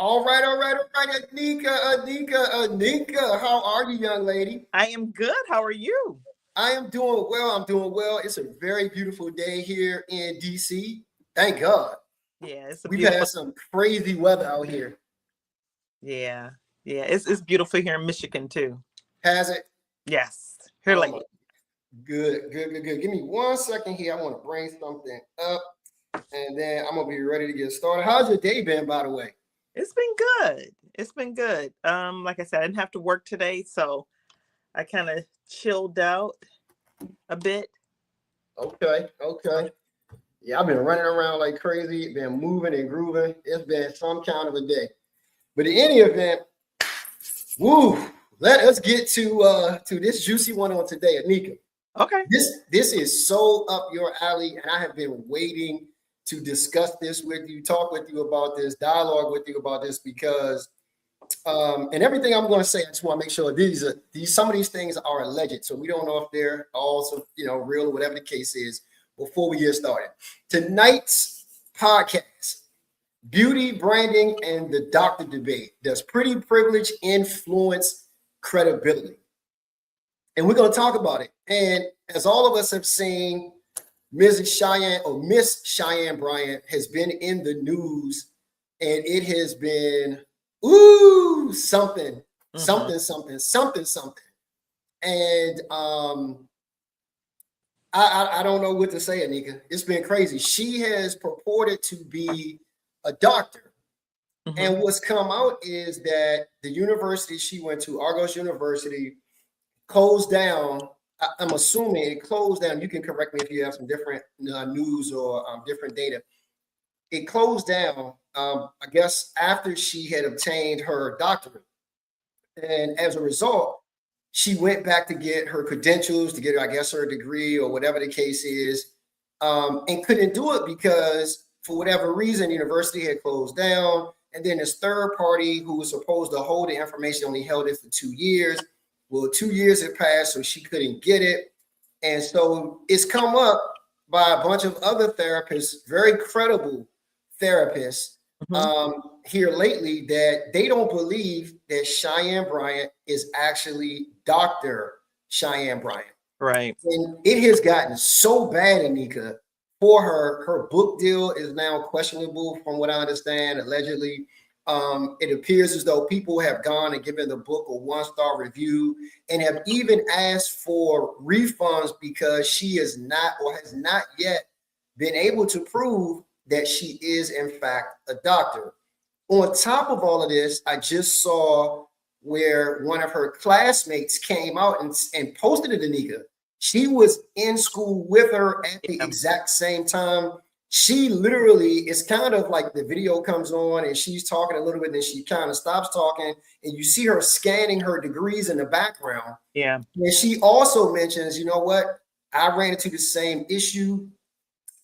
All right. Anika. How are you, young lady? I am good. How are you? I am doing well. I'm doing well. It's a very beautiful day here in DC. Thank God. Yeah, it's a We've beautiful. had some crazy weather out here. Yeah, yeah, it's beautiful here in Michigan too. Has it? Yes, here Oh my, lately. good. Give me 1 second here. I want to bring something up, and then I'm gonna be ready to get started. How's your day been, by the way? It's been good. It's been good. Like I said, I didn't have to work today, so I kind of chilled out a bit. Okay. Yeah, I've been running around like crazy, been moving and grooving. It's been some kind of a day. But in any event, woo, let us get to this juicy one on today, Anika. Okay. This is so up your alley, and I have been waiting to discuss this with you, talk with you about this, dialogue with you about this, because and everything I'm going to say, I just want to make sure these some of these things are alleged, so we don't know if they're also real or whatever the case is. Before we get started, tonight's podcast: beauty, branding, and the doctor debate. Does pretty privilege influence credibility? And we're going to talk about it. And as all of us have seen, Miss Cheyenne Bryant has been in the news, and it has been something, Mhm. something. And I don't know what to say, Anika. It's been crazy. She has purported to be a doctor. Mhm. And what's come out is that the university she went to, Argos University, closed down. I'm assuming it closed down. You can correct me if you have some different news or different data. It closed down, I guess, after she had obtained her doctorate. And as a result, she went back to get her credentials, to get, I guess, her degree or whatever the case is, and couldn't do it because, for whatever reason, the university had closed down. And then this third party who was supposed to hold the information only held it for 2 years. Well, 2 years had passed, so she couldn't get it. And so it's come up by a bunch of other therapists, very credible therapists, Mhm. here lately, that they don't believe that Cheyenne Bryant is actually Dr. Cheyenne Bryant. Right. And it has gotten so bad, Anika, for her. Her book deal is now questionable, from what I understand, allegedly. It appears as though people have gone and given the book a 1-star review and have even asked for refunds because she is not, or has not yet, been able to prove that she is, in fact, a doctor. On top of all of this, I just saw where one of her classmates came out and posted it, Anika. She was in school with her at the Yeah. exact same time. She literally, it's kind of like the video comes on and she's talking a little bit, and then she kind of stops talking, and you see her scanning her degrees in the background. Yeah. And she also mentions, you know what? I ran into the same issue.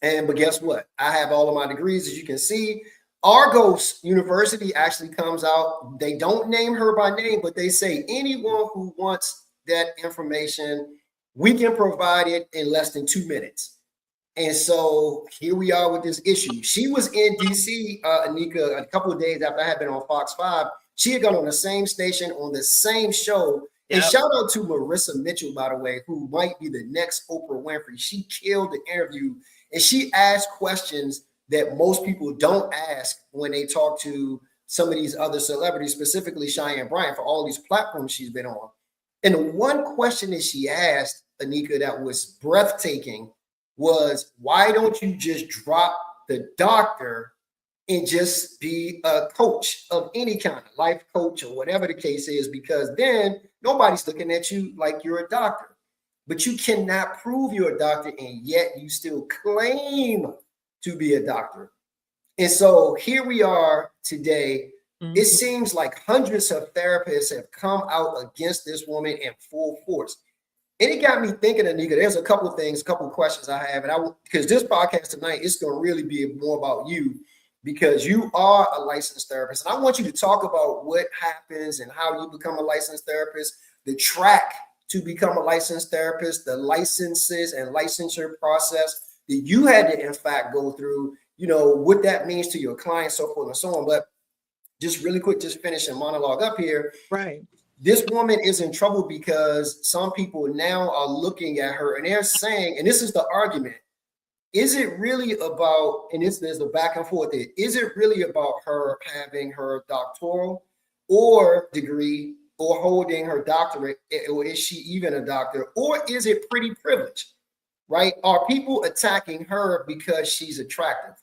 But guess what? I have all of my degrees, as you can see. Argos University actually comes out. They don't name her by name, but they say anyone who wants that information, we can provide it in less than 2 minutes. And so here we are with this issue. She was in DC, Anika, a couple of days after I had been on Fox 5. She had gone on the same station on the same show. And Yep. shout out to Marissa Mitchell, by the way, who might be the next Oprah Winfrey. She killed the interview, and she asked questions that most people don't ask when they talk to some of these other celebrities, specifically Cheyenne Bryant, for all these platforms she's been on. And the one question that she asked, Anika, that was breathtaking was, why don't you just drop the doctor and just be a coach of any kind, life coach or whatever the case is? Because then nobody's looking at you like you're a doctor. But you cannot prove you're a doctor, and yet you still claim to be a doctor. And so here we are today. It Mhm. seems like hundreds of therapists have come out against this woman in full force. And it got me thinking, Anika, there's a couple of things, a couple of questions I have. And because this podcast tonight is going to really be more about you, because you are a licensed therapist. And I want you to talk about what happens and how you become a licensed therapist, the track to become a licensed therapist, the licenses and licensure process that you had to, in fact, go through, what that means to your clients, so forth and so on. But just really quick, just finish a monologue up here. Right. This woman is in trouble because some people now are looking at her and they're saying, and this is the argument, is it really about, and there's a back and forth there, is it really about her having her doctoral or degree or holding her doctorate, or is she even a doctor, or is it pretty privilege, right? Are people attacking her because she's attractive?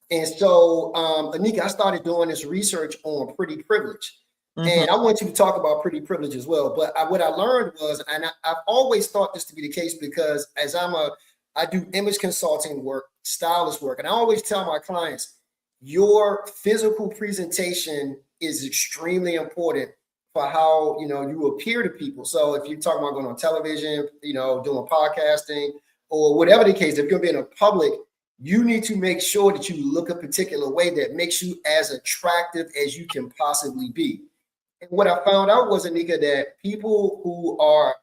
And so, Anika, I started doing this research on pretty privilege. And I want you to talk about pretty privilege as well. But what I learned was, and I've always thought this to be the case because as I do image consulting work, stylist work, and I always tell my clients, your physical presentation is extremely important for how you appear to people. So if you're talking about going on television, doing podcasting or whatever the case, if you're being in public, you need to make sure that you look a particular way that makes you as attractive as you can possibly be. And what I found out was, Anika, that people who are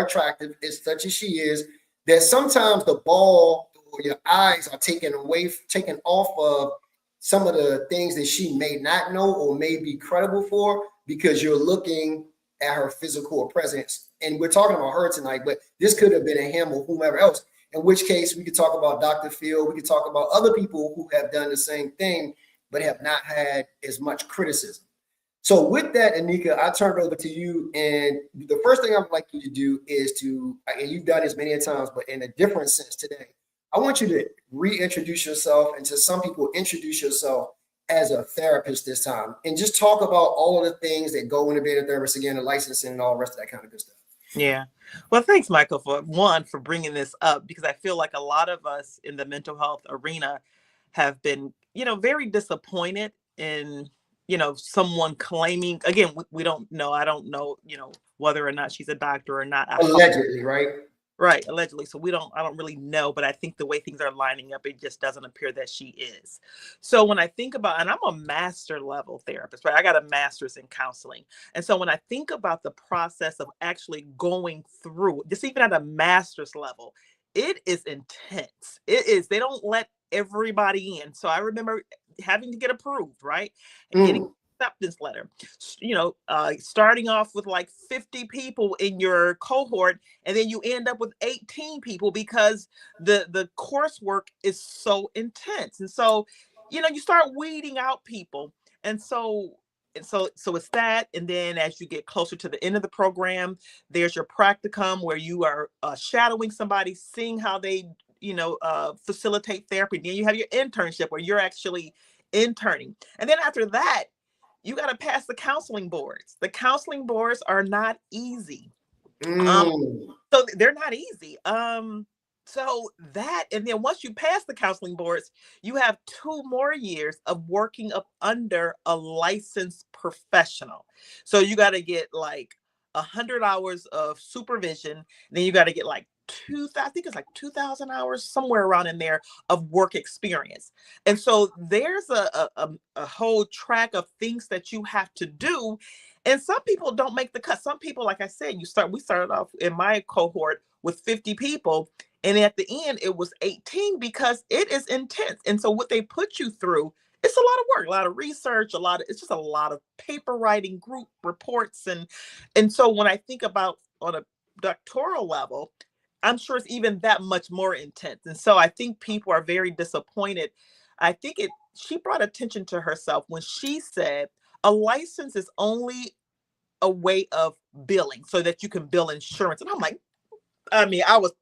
attractive, as such as she is, that sometimes the ball or your eyes are taken off of some of the things that she may not know or may be credible for because you're looking at her physical presence. And we're talking about her tonight, but this could have been a him or whomever else. In which case, we could talk about Dr. Phil. We could talk about other people who have done the same thing, but have not had as much criticism. So with that, Anika, I turn it over to you. And the first thing I would like you to do is and you've done this many times, but in a different sense today, I want you to reintroduce yourself, and to some people, introduce yourself as a therapist this time. And just talk about all of the things that go into being a therapist, again, the licensing and all the rest of that kind of good stuff. Yeah. Well, thanks, Michael, for bringing this up, because I feel like a lot of us in the mental health arena have been, very disappointed in, someone claiming, again, we don't know. I don't know, whether or not she's a doctor or not. Allegedly, right? Right, allegedly. So I don't really know, but I think the way things are lining up, it just doesn't appear that she is. So when I think about, and I'm a master level therapist, right? I got a master's in counseling. And so when I think about the process of actually going through, just even at a master's level, it is intense. It is, they don't let everybody in. So I remember having to get approved, right? And getting acceptance letter, starting off with like 50 people in your cohort, and then you end up with 18 people because the coursework is so intense. And so, you start weeding out people. And so it's that. And then as you get closer to the end of the program, there's your practicum where you are shadowing somebody, seeing how they, facilitate therapy. Then you have your internship where you're actually interning. And then after that, you got to pass the counseling boards. The counseling boards are not easy. So they're not easy. So that, and then once you pass the counseling boards, you have 2 more years of working up under a licensed professional. So you got to get like 100 hours of supervision. Then you got to get like I think it's like 2,000 hours, somewhere around in there, of work experience. And so there's a whole track of things that you have to do. And some people don't make the cut. Some people, like I said, we started off in my cohort with 50 people. And at the end, it was 18 because it is intense. And so what they put you through, it's a lot of work, a lot of research, it's just a lot of paper writing, group reports. And so when I think about on a doctoral level, I'm sure it's even that much more intense. And so I think people are very disappointed. I think she brought attention to herself when she said a license is only a way of billing so that you can bill insurance. And I'm like, I was,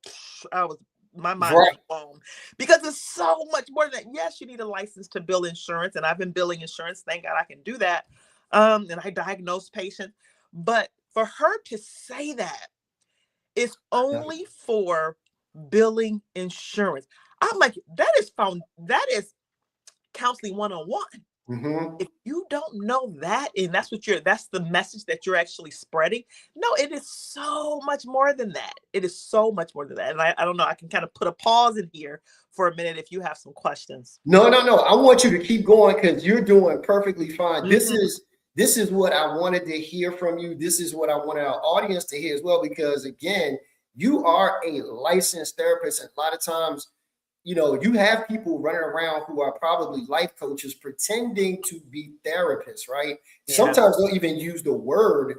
my mind was blown, because it's so much more than that. Yes, you need a license to bill insurance. And I've been billing insurance. Thank God I can do that. And I diagnose patients. But for her to say that, it's only for billing insurance, I'm like, that is counseling 101. If you don't know that, and that's the message that you're actually spreading. No, it is so much more than that. It is so much more than that. And I don't know, I can kind of put a pause in here for a minute if you have some questions. No. I want you to keep going because you're doing perfectly fine. This is what I wanted to hear from you. This is what I wanted our audience to hear as well, because again, you are a licensed therapist. And a lot of times, you have people running around who are probably life coaches pretending to be therapists, right? Yeah. Sometimes they'll even use the word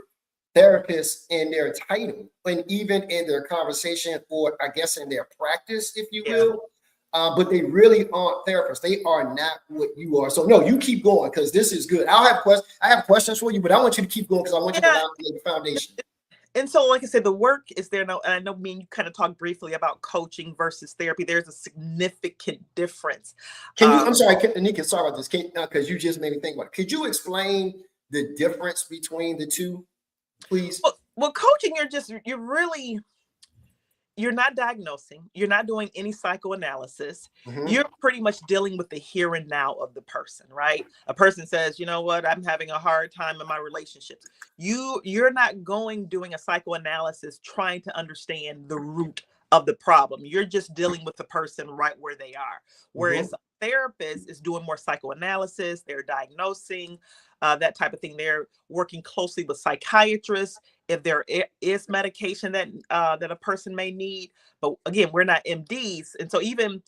therapist in their title and even in their conversation, or I guess in their practice, if you will. But they really aren't therapists. They are not what you are. So no, you keep going because this is good. I have questions for you, but I want you to keep going because I want you to lay the foundation. And so, like I said, the work is there now. And I know me and you kind of talked briefly about coaching versus therapy. There's a significant difference. I'm sorry, Anika, sorry about this, because you just made me think about it. Could you explain the difference between the two, please? Well, coaching, you're not diagnosing. You're not doing any psychoanalysis. Mm-hmm. You're pretty much dealing with the here and now of the person, right? A person says, you know what, I'm having a hard time in my relationships. You're not doing a psychoanalysis trying to understand the root of the problem. You're just dealing with the person right where they are. Whereas a therapist is doing more psychoanalysis, they're diagnosing, that type of thing. They're working closely with psychiatrists if there is medication that a person may need. But again, we're not MDs, and so even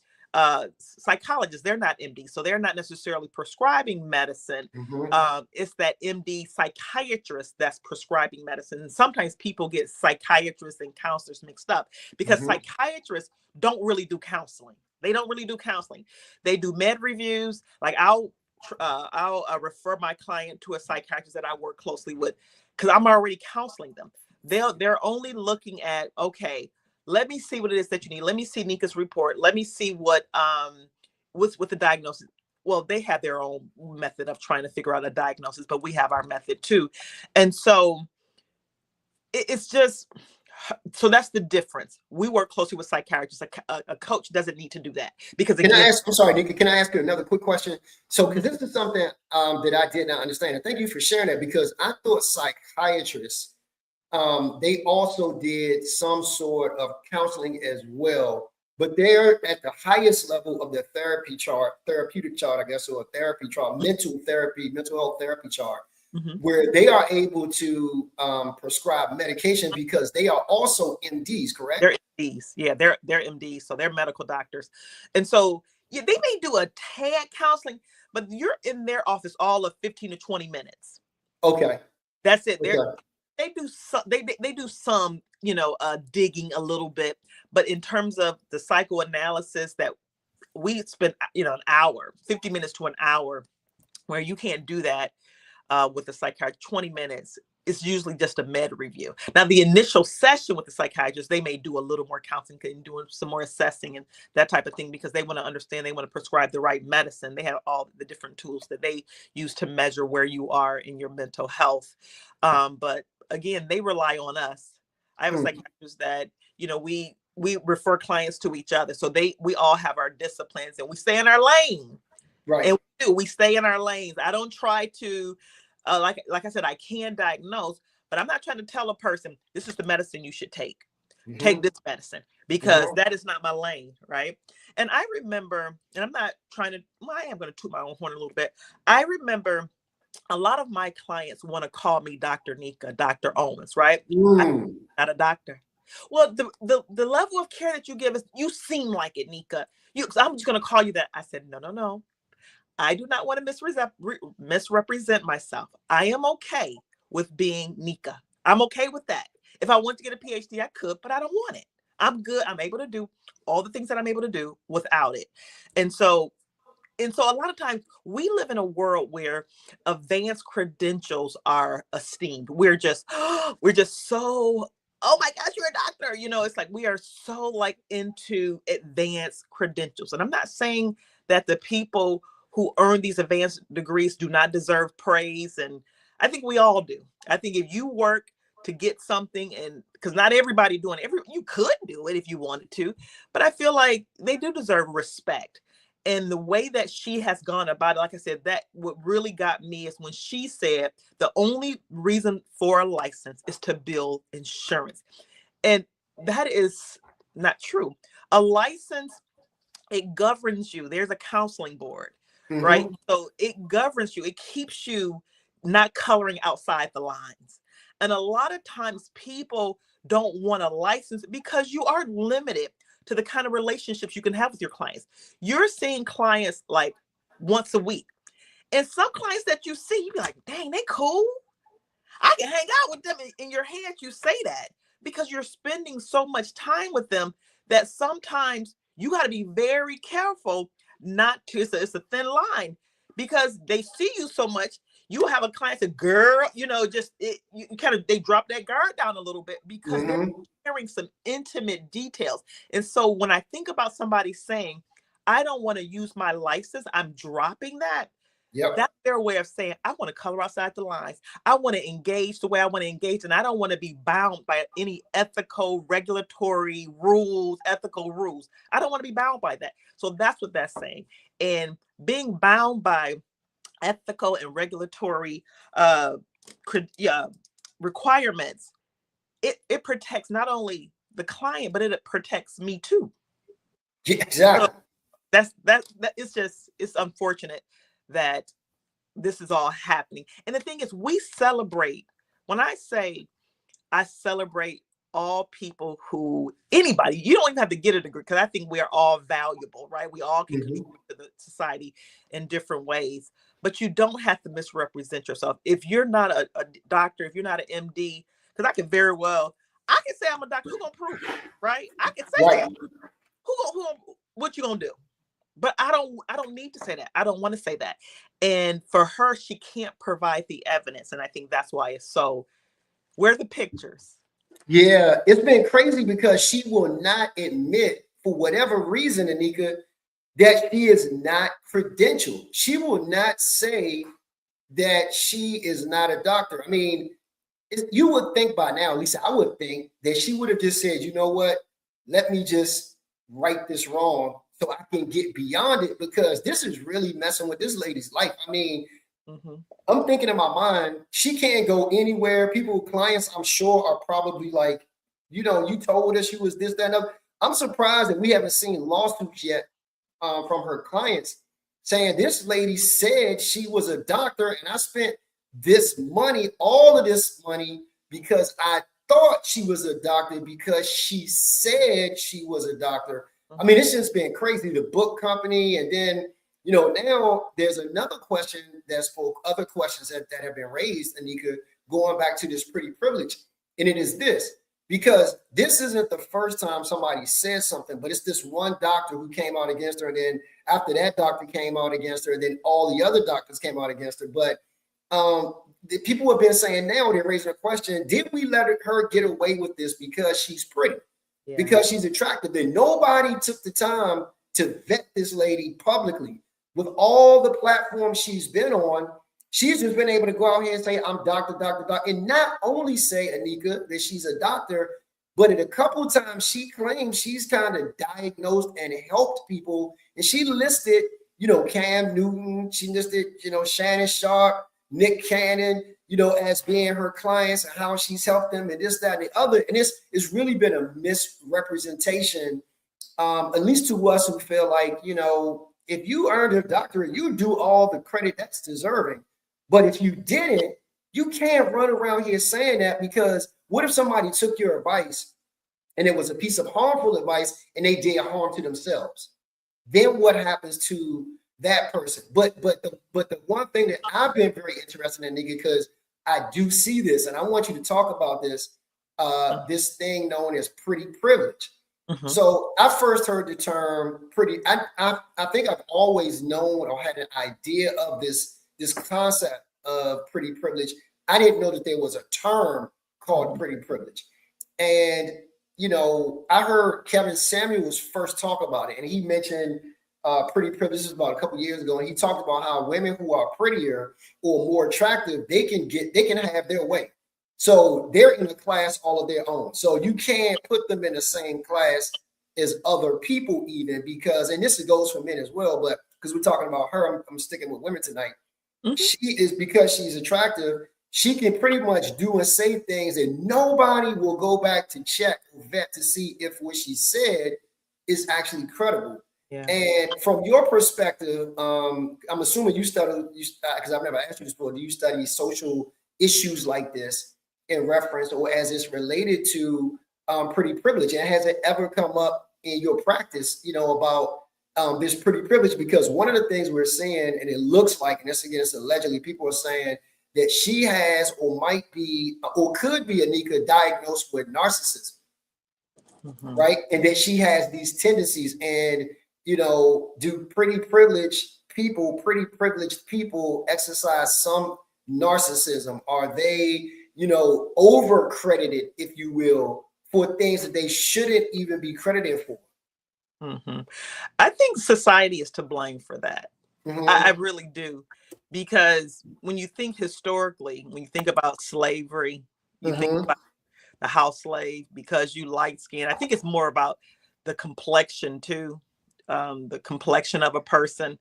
psychologists, they're not MDs, so they're not necessarily prescribing medicine. It's that MD psychiatrist that's prescribing medicine. And sometimes people get psychiatrists and counselors mixed up because psychiatrists don't really do counseling. They don't really do counseling. They do med reviews. Like I'll refer my client to a psychiatrist that I work closely with because I'm already counseling them. They're only looking at, okay, let me see what it is that you need. Let me see Nika's report. Let me see what's with the diagnosis. Well, they have their own method of trying to figure out a diagnosis, but we have our method too. And so it's just, so that's the difference. We work closely with psychiatrists. A coach doesn't need to do that because again, I'm sorry, Nika, can I ask you another quick question? So, because this is something that I did not understand, and thank you for sharing that, because I thought psychiatrists, they also did some sort of counseling as well, but they're at the highest level of the therapeutic chart, I guess, or therapy chart, mental health therapy chart. Where they are able to prescribe medication because they are also MDs, correct? They're MDs. Yeah, they're MDs, so they're medical doctors. And so they may do a tad counseling, but you're in their office all of 15 to 20 minutes. Okay. That's it. They do some, digging a little bit, but in terms of the psychoanalysis that we spend, an hour, 50 minutes to an hour, where you can't do that with a psychiatrist, 20 minutes. It's usually just a med review. Now, the initial session with the psychiatrist, they may do a little more counseling and doing some more assessing and that type of thing because they want to understand, they want to prescribe the right medicine. They have all the different tools that they use to measure where you are in your mental health. But again, they rely on us. I have a psychiatrist that, we refer clients to each other. So we all have our disciplines and we stay in our lane. Right. And we stay in our lanes. I don't try to, like I said, I can diagnose, but I'm not trying to tell a person, this is the medicine you should take. Take this medicine, because that is not my lane, right? And I remember, and I'm not trying to, I am going to toot my own horn a little bit. I remember a lot of my clients want to call me Dr. Nika, Dr. Owens, right? I'm not a doctor. Well, the level of care that you give us, you seem like it, Nika. I'm just going to call you that. I said, no. I do not want to misrepresent myself. I am okay with being Nika. I'm okay with that. If I want to get a PhD, I could, but I don't want it. I'm good. I'm able to do all the things that I'm able to do without it. And so a lot of times we live in a world where advanced credentials are esteemed. We're just so, oh my gosh, you're a doctor. It's like we are so into advanced credentials. And I'm not saying that the people who earn these advanced degrees do not deserve praise. And I think we all do. I think if you work to get something, and because not everybody doing it, you could do it if you wanted to, but I feel like they do deserve respect. And the way that she has gone about it, like I said, that what really got me is when she said the only reason for a license is to build insurance. And that is not true. A license, it governs you. There's a counseling board, right? So it governs you. It keeps you not coloring outside the lines. And a lot of times people don't want a license because you are limited to the kind of relationships you can have with your clients. You're seeing clients like once a week. And some clients that you see, you be like, dang, they cool. I can hang out with them. In your head, you say that because you're spending so much time with them that sometimes you got to be very careful not to, it's a thin line because they see you so much. You have a client say, girl, just you kind of, they drop that guard down a little bit because they're sharing some intimate details. And so when I think about somebody saying, I don't want to use my license, I'm dropping that. Yep. That's their way of saying, I want to color outside the lines. I want to engage the way I want to engage. And I don't want to be bound by any regulatory rules, ethical rules. I don't want to be bound by that. So that's what that's saying. And being bound by ethical and regulatory requirements, it protects not only the client, but it protects me too. Yeah, exactly. So it's unfortunate that this is all happening. And the thing is, we celebrate, when I say I celebrate all people anybody, you don't even have to get a degree, because I think we are all valuable, right? We all can contribute to the society in different ways, but you don't have to misrepresent yourself. If you're not a doctor, if you're not an MD, because I can say I'm a doctor, who's gonna prove it, right? I can say that. What you gonna do? But I don't need to say that. I don't want to say that. And for her, she can't provide the evidence. And I think that's why it's so, where are the pictures? Yeah, it's been crazy because she will not admit, for whatever reason, Anika, that she is not credentialed. She will not say that she is not a doctor. I mean, you would think by now, at least I would think, that she would have just said, you know what, let me just right this wrong so I can get beyond it, because this is really messing with this lady's life. I mean, I'm thinking in my mind, she can't go anywhere. Clients, I'm sure, are probably like, you told us she was this, that, and other. I'm surprised that we haven't seen lawsuits yet from her clients saying this lady said she was a doctor and I spent all of this money, because I thought she was a doctor because she said she was a doctor. I mean, it's just been crazy. The book company, and then, now there's another question that's for other questions that have been raised, Anika, going back to this pretty privilege. And it is this, because this isn't the first time somebody says something, but it's this one doctor who came out against her. And then after that doctor came out against her, then all the other doctors came out against her. But the people have been saying now, they're raising a question, did we let her get away with this because she's pretty? Yeah. Because she's attractive? And nobody took the time to vet this lady publicly. With all the platforms she's been on, she's just been able to go out here and say, I'm doctor, and not only say, Anika, that she's a doctor, but in a couple of times she claims she's kind of diagnosed and helped people. And she listed, Cam Newton, she listed, Shannon Sharp, Nick Cannon, as being her clients and how she's helped them and this, that, and the other. And it's really been a misrepresentation, at least to us who feel like, if you earned a doctorate, you do all the credit that's deserving. But if you didn't, you can't run around here saying that, because what if somebody took your advice and it was a piece of harmful advice and they did harm to themselves? Then what happens to that person? But the one thing that I've been very interested in, Nigga, because I do see this, and I want you to talk about this, this thing known as pretty privilege. So I first heard the term pretty. I think I've always known or had an idea of this concept of pretty privilege. I didn't know that there was a term called pretty privilege. And I heard Kevin Samuels first talk about it, and he mentioned pretty privilege. This is about a couple of years ago, and he talked about how women who are prettier or more attractive, they can have their way. So they're in a class all of their own. So you can't put them in the same class as other people, even because, and this goes for men as well, but because we're talking about her, I'm sticking with women tonight. She is, because she's attractive, she can pretty much do and say things that nobody will go back to check or vet to see if what she said is actually credible. Yeah. And from your perspective, I'm assuming you study, because I've never asked you this before, do you study social issues like this in reference or as it's related to pretty privilege? And has it ever come up in your practice, about this pretty privilege, because one of the things we're seeing, and it looks like, and this again, it's allegedly, people are saying that she has or might be or could be, Anika, diagnosed with narcissism, right? And that she has these tendencies, and do pretty privileged people exercise some narcissism? Are they, over credited, if you will, for things that they shouldn't even be credited for? I think society is to blame for that. I really do. Because when you think historically, when you think about slavery, you think about the house slave, because you light skin. I think it's more about the complexion too, the complexion of a person.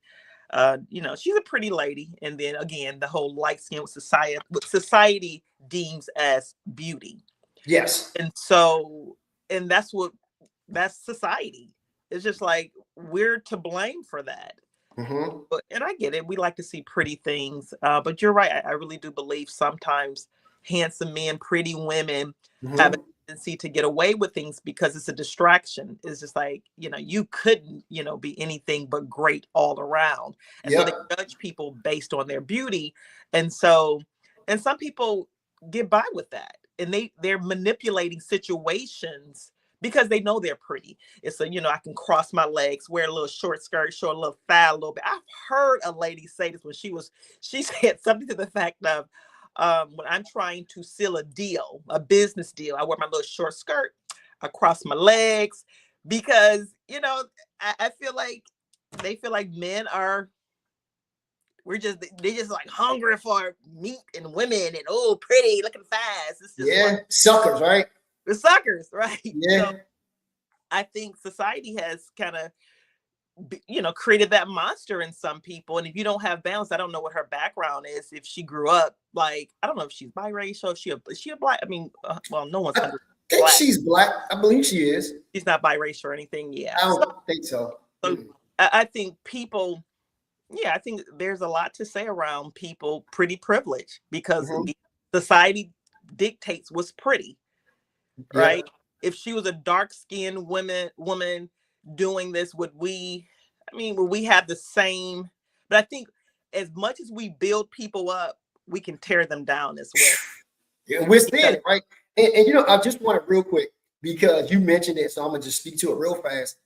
She's a pretty lady, and then again, the whole light skin, what society deems as beauty. Yes. And so, and that's society. It's just like we're to blame for that. And I get it. We like to see pretty things, but you're right. I really do believe sometimes handsome men, pretty women have a tendency to get away with things because it's a distraction. It's just like, you couldn't, be anything but great all around. And so they judge people based on their beauty. And so, and some people get by with that, and they're manipulating situations because they know they're pretty. It's I can cross my legs, wear a little short skirt, show a little thigh a little bit. I've heard a lady say this when she said something to the fact of, when I'm trying to seal a business deal, I wear my little short skirt, I cross my legs, because, I feel like they feel like men are, they're just like hungry for meat and women and pretty, looking fast. It's just suckers, right? The suckers, right? Yeah. So I think society has kind of, created that monster in some people. And if you don't have balance, I don't know what her background is. If she grew up, like, I don't know if she's biracial, is she a black? I mean, well, no one's I think she's black. I believe she is. She's not biracial or anything. Yeah. I don't think so. So I think people, I think there's a lot to say around people pretty privilege, because society dictates what's pretty. Right? If she was a dark-skinned woman doing this, would we have the same? But I think as much as we build people up, we can tear them down as well. Yeah, we're seeing, right? And I just want to real quick, because you mentioned it, so I'm gonna just speak to it real fast.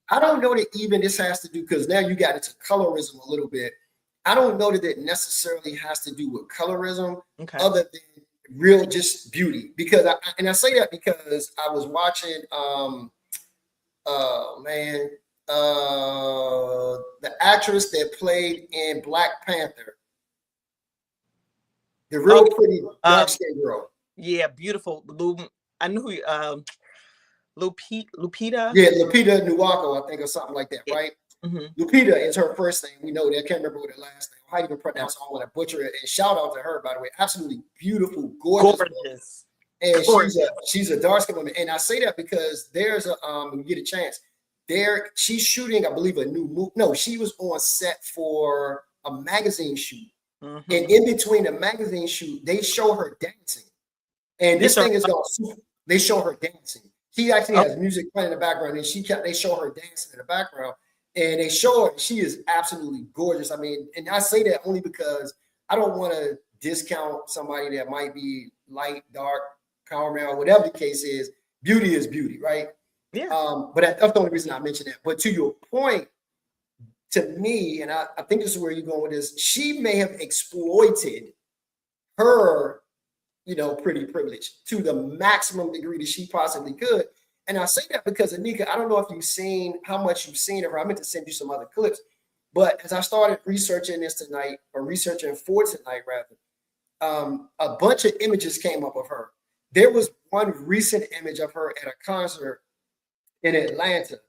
I don't know that even this has to do, because now you got into colorism a little bit. I don't know that it necessarily has to do with colorism, other than real just beauty. Because I say that because I was watching the actress that played in Black Panther, the real pretty dark-skinned girl. Yeah, beautiful. I knew who Lupita. Yeah, Lupita Nyong'o, I think, or something like that, right? Lupita is her first name. We know that. I can't remember what her last name. How do you even pronounce it? I don't want to butcher it. And shout out to her, by the way. Absolutely beautiful, gorgeous. And she's a dark skinned woman. And I say that because there's when you get a chance, she's shooting, I believe, a new movie. No, she was on set for a magazine shoot. And in between the magazine shoot, they show her dancing. And this thing is going, they show her dancing. She actually has music playing in the background, and they show her dancing in the background. And they show her, she is absolutely gorgeous. I mean, and I say that only because I don't want to discount somebody that might be light, dark, caramel, whatever the case is. Beauty is beauty, right? Yeah. But that's the only reason I mentioned that. But to your point, to me, and I think this is where you're going with this, she may have exploited her, pretty privilege to the maximum degree that she possibly could. And I say that because, Anika, I don't know if how much you've seen of her. I meant to send you some other clips. But as I started researching this tonight, or researching for tonight, rather, a bunch of images came up of her. There was one recent image of her at a concert in Atlanta.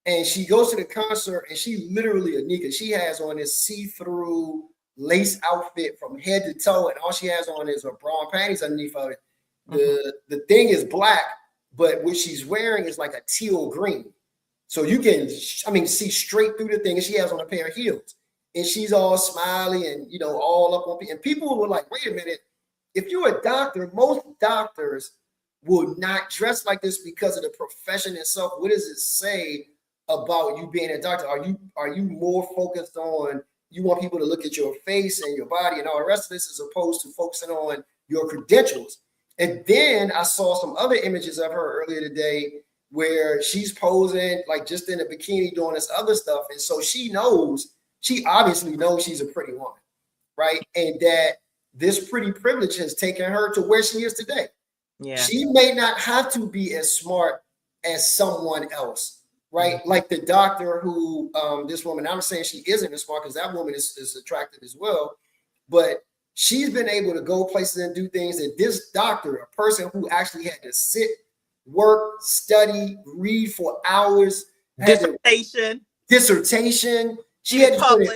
And she goes to the concert, and she literally, Anika, she has on this see-through lace outfit from head to toe, and all she has on is her bra and panties underneath of it. The thing is black, but what she's wearing is like a teal green. So you can, see straight through the thing, and she has on a pair of heels. And she's all smiley and, all up on people. And people were like, wait a minute, if you're a doctor, most doctors will not dress like this because of the profession itself? What does it say about you being a doctor? Are you more focused on, you want people to look at your face and your body and all the rest of this, as opposed to focusing on your credentials? And then I saw some other images of her earlier today where she's posing like just in a bikini doing this other stuff. And so she obviously knows she's a pretty woman, right? And that this pretty privilege has taken her to where she is today. Yeah. She may not have to be as smart as someone else, right? Mm-hmm. Like the doctor who, this woman, I'm saying she isn't as smart because that woman is attractive as well, but she's been able to go places and do things that this doctor, a person who actually had to sit, work, study, read for hours, dissertation. She had to publish.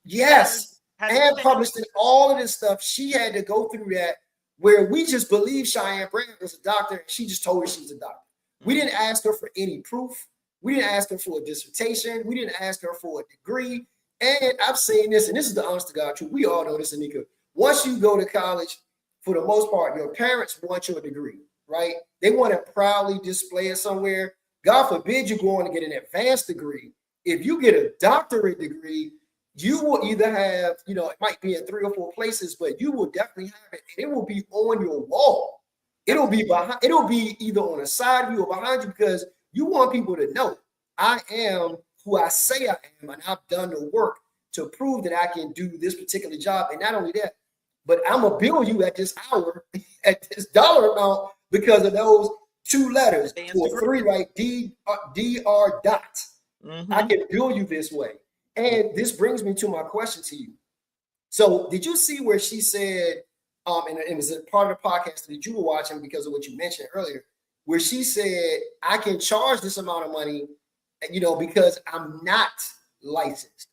Yes. And published in all of this stuff. She had to go through that, where we just believe Cheyenne Brand was a doctor and she just told her she's a doctor. We didn't ask her for any proof. We didn't ask her for a dissertation. We didn't ask her for a degree. And I've seen this, and this is the honest to God truth. We all know this, Anika. Once you go to college, for the most part, your parents want your degree, right? They want to proudly display it somewhere. God forbid you go on to get an advanced degree. If you get a doctorate degree, you will either have, it might be in 3 or 4 places, but you will definitely have it. And it will be on your wall. It'll be either on the side of you or behind you, because you want people to know I am who I say I am, and I've done the work to prove that I can do this particular job. And not only that, but I'm gonna bill you at this hour, at this dollar amount, because of those 2 letters or 3, right? DR dot. Mm-hmm. I can bill you this way. And this brings me to my question to you. So did you see where she said, and it was a part of the podcast that you were watching because of what you mentioned earlier, where she said, I can charge this amount of money, because I'm not licensed?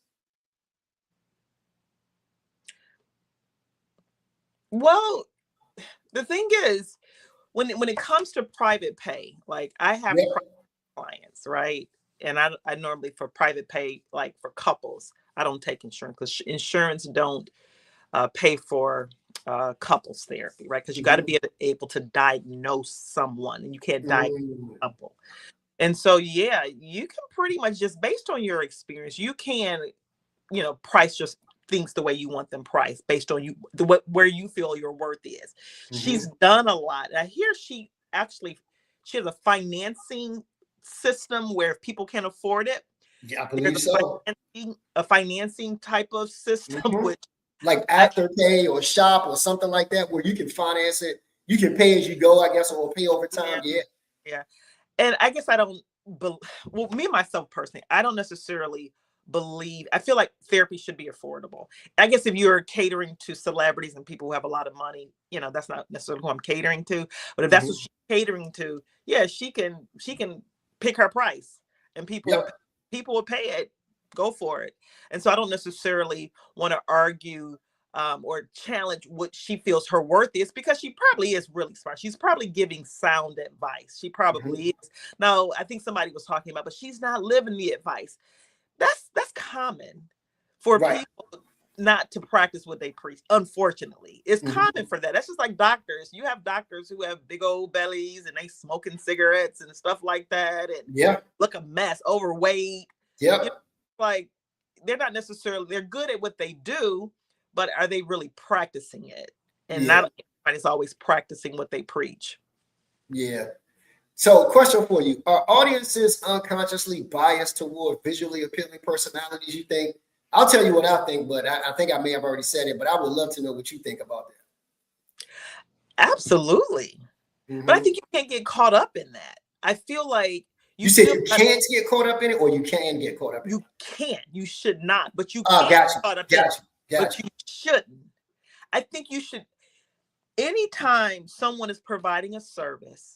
Well, the thing is, when it comes to private pay, like I have private clients, right? And I normally, for private pay, like for couples, I don't take insurance, because insurance don't pay for couples therapy, right? Because you got to be able to diagnose someone, and you can't diagnose a couple. And so, yeah, you can pretty much just based on your experience, you can, price just things the way you want them priced based on where you feel your worth is. Mm-hmm. She's done a lot. I hear she has a financing system where if people can't afford it, I believe so. A financing type of system, which like Afterpay or Shop or something like that, where you can finance it. You can pay as you go, I guess, or pay over time. Yeah. And I guess I don't me myself personally, I don't necessarily believe, I feel like therapy should be affordable. I guess if you're catering to celebrities and people who have a lot of money, that's not necessarily who I'm catering to. But if that's what she's catering to, yeah, she can pick her price, and people will pay it. Go for it. And so I don't necessarily want to argue or challenge what she feels her worth is, because she probably is really smart. She's probably giving sound advice. She probably is. Now, I think somebody was talking about, but she's not living the advice. That's common for people not to practice what they preach. Unfortunately, it's common for that. That's just like doctors. You have doctors who have big old bellies and they smoking cigarettes and stuff like that, and look a mess, overweight. Like they're not necessarily, they're good at what they do, but are they really practicing it? And not everybody's always practicing what they preach. Yeah. So, question for you: are audiences unconsciously biased toward visually appealing personalities, you think? I'll tell you what I think, but I think I may have already said it, but I would love to know what you think about that. Absolutely. But I think you can't get caught up in that. I feel like you said you can't get caught up in it, or you can get caught up in it? You can't. You should not, but you can't get caught up in it. But you shouldn't. I think you should. Anytime someone is providing a service,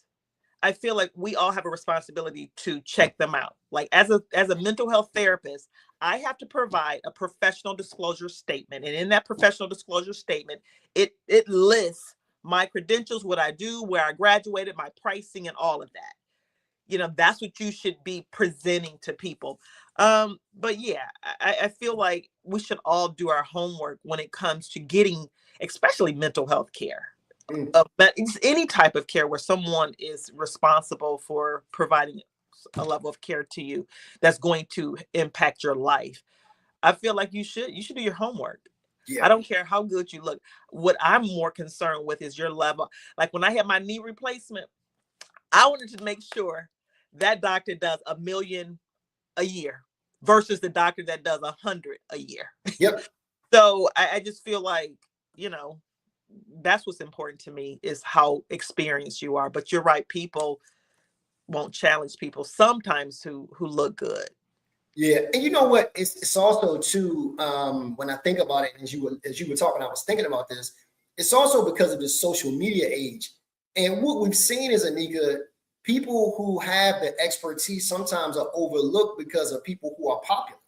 I feel like we all have a responsibility to check them out. Like as a mental health therapist, I have to provide a professional disclosure statement. And in that professional disclosure statement, it lists my credentials, what I do, where I graduated, my pricing, and all of that. That's what you should be presenting to people. But yeah, I feel like we should all do our homework when it comes to getting, especially mental health care. Mm. But it's any type of care where someone is responsible for providing a level of care to you that's going to impact your life. I feel like you should do your homework. I Yeah. don't care how good you look. What I'm more concerned with is your level. Like when I had my knee replacement, I wanted to make sure that doctor does 1 million a year versus the doctor that does 100 a year. Yep. So I just feel like, you know, that's what's important to me is how experienced you are. But you're right, people won't challenge people sometimes who look good. Yeah, and you know what? It's also too when I think about it, as you were talking, I was thinking about this. It's also because of the social media age, and what we've seen is, Anika, people who have the expertise sometimes are overlooked because of people who are popular,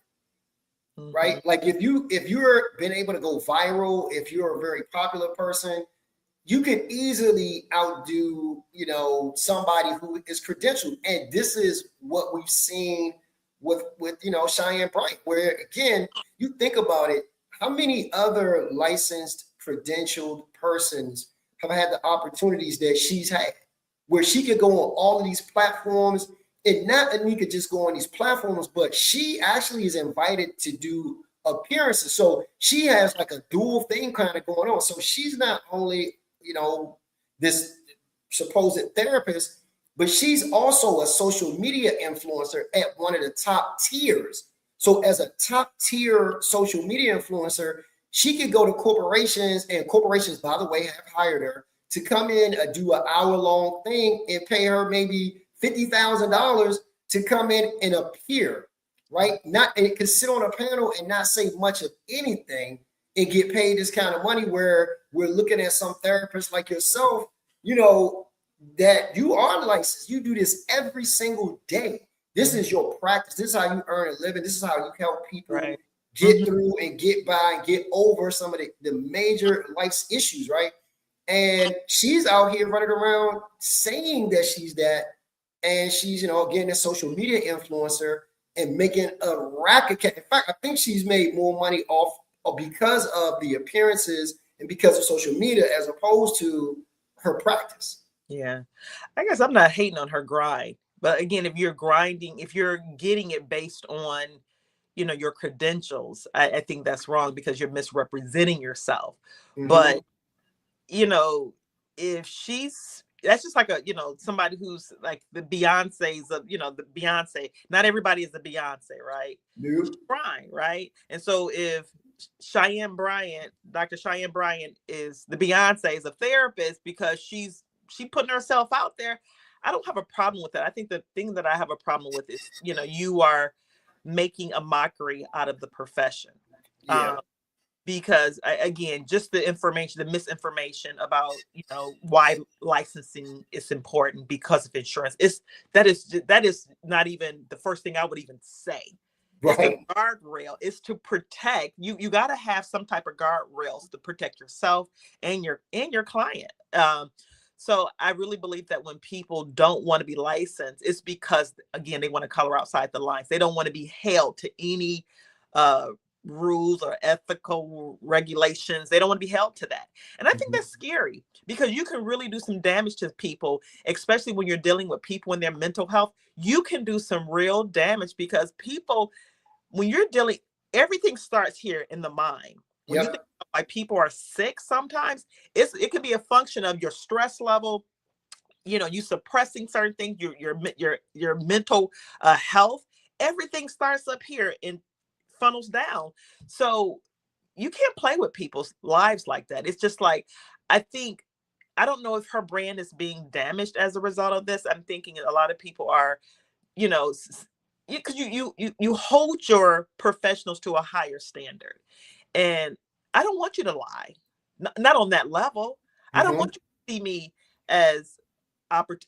right? Mhm. Like if you're been able to go viral, if you're a very popular person, you can easily outdo, somebody who is credentialed. And this is what we've seen with Cheyenne Bright, where again, you think about it, how many other licensed, credentialed persons have had the opportunities that she's had, where she could go on all of these platforms, and not Anika just go on these platforms, but she actually is invited to do appearances. So she has like a dual thing kind of going on. So she's not only this supposed therapist, but she's also a social media influencer at one of the top tiers. So as a top tier social media influencer, she could go to corporations, and corporations, by the way, have hired her to come in and do an hour-long thing and pay her maybe $50,000 to come in and appear, right? Not and can sit on a panel and not say much of anything and get paid this kind of money, where we're looking at some therapists like yourself, that you are licensed. You do this every single day. This is your practice. This is how you earn a living. This is how you help people Right. get Mhm. through and get by and get over some of the major life's issues, right? And she's out here running around saying that she's that, and she's, again, a social media influencer and making a racket. In fact, I think she's made more money off or because of the appearances and because of social media as opposed to her practice. Yeah. I guess I'm not hating on her grind. But again, if you're getting it based on, your credentials, I think that's wrong because you're misrepresenting yourself. Mm-hmm. But, you know, if she's that's just like somebody who's like the Beyonce's of, the Beyonce. Not everybody is a Beyonce, right? Nope. Brian, right? And so if Dr. Cheyenne Bryant is the Beyonce is a therapist because she putting herself out there, I don't have a problem with that. I think the thing that I have a problem with is, you are making a mockery out of the profession. Yeah. Um, because again, just the misinformation about, why licensing is important because of insurance. That is not even the first thing I would even say. It's the Right. guardrail. It's to protect you. You got to have some type of guardrails to protect yourself and your client. So I really believe that when people don't want to be licensed, it's because again they want to color outside the lines. They don't want to be held to any uh, rules or ethical regulations. They don't want to be held to that. And I think Mm-hmm. that's scary because you can really do some damage to people, especially when you're dealing with people in their mental health. You can do some real damage because people, when you're dealing, everything starts here in the mind. When you think Yep. about why people are sick, sometimes it can be a function of your stress level, you suppressing certain things, your mental health. Everything starts up here and funnels down. So you can't play with people's lives like that. It's just like, I think, I don't know if her brand is being damaged as a result of this. I'm thinking a lot of people are, you know, because you hold your professionals to a higher standard, and I don't want you to lie, not on that level. I don't Mm-hmm. want you to see me as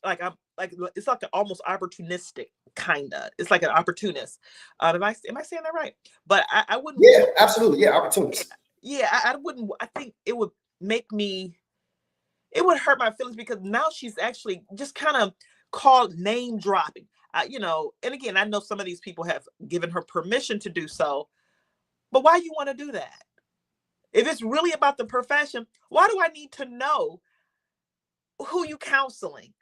like I'm like it's like an almost opportunistic kind of. It's like an opportunist. Am I saying that right? But I wouldn't Yeah, want. absolutely. Yeah, Yeah, opportunities. yeah. I wouldn't. I think it would make me. It would hurt my feelings because now she's actually just kind of called name dropping. And again, I know some of these people have given her permission to do so, but why you want to do that? If it's really about the profession, why do I need to know? who you counseling?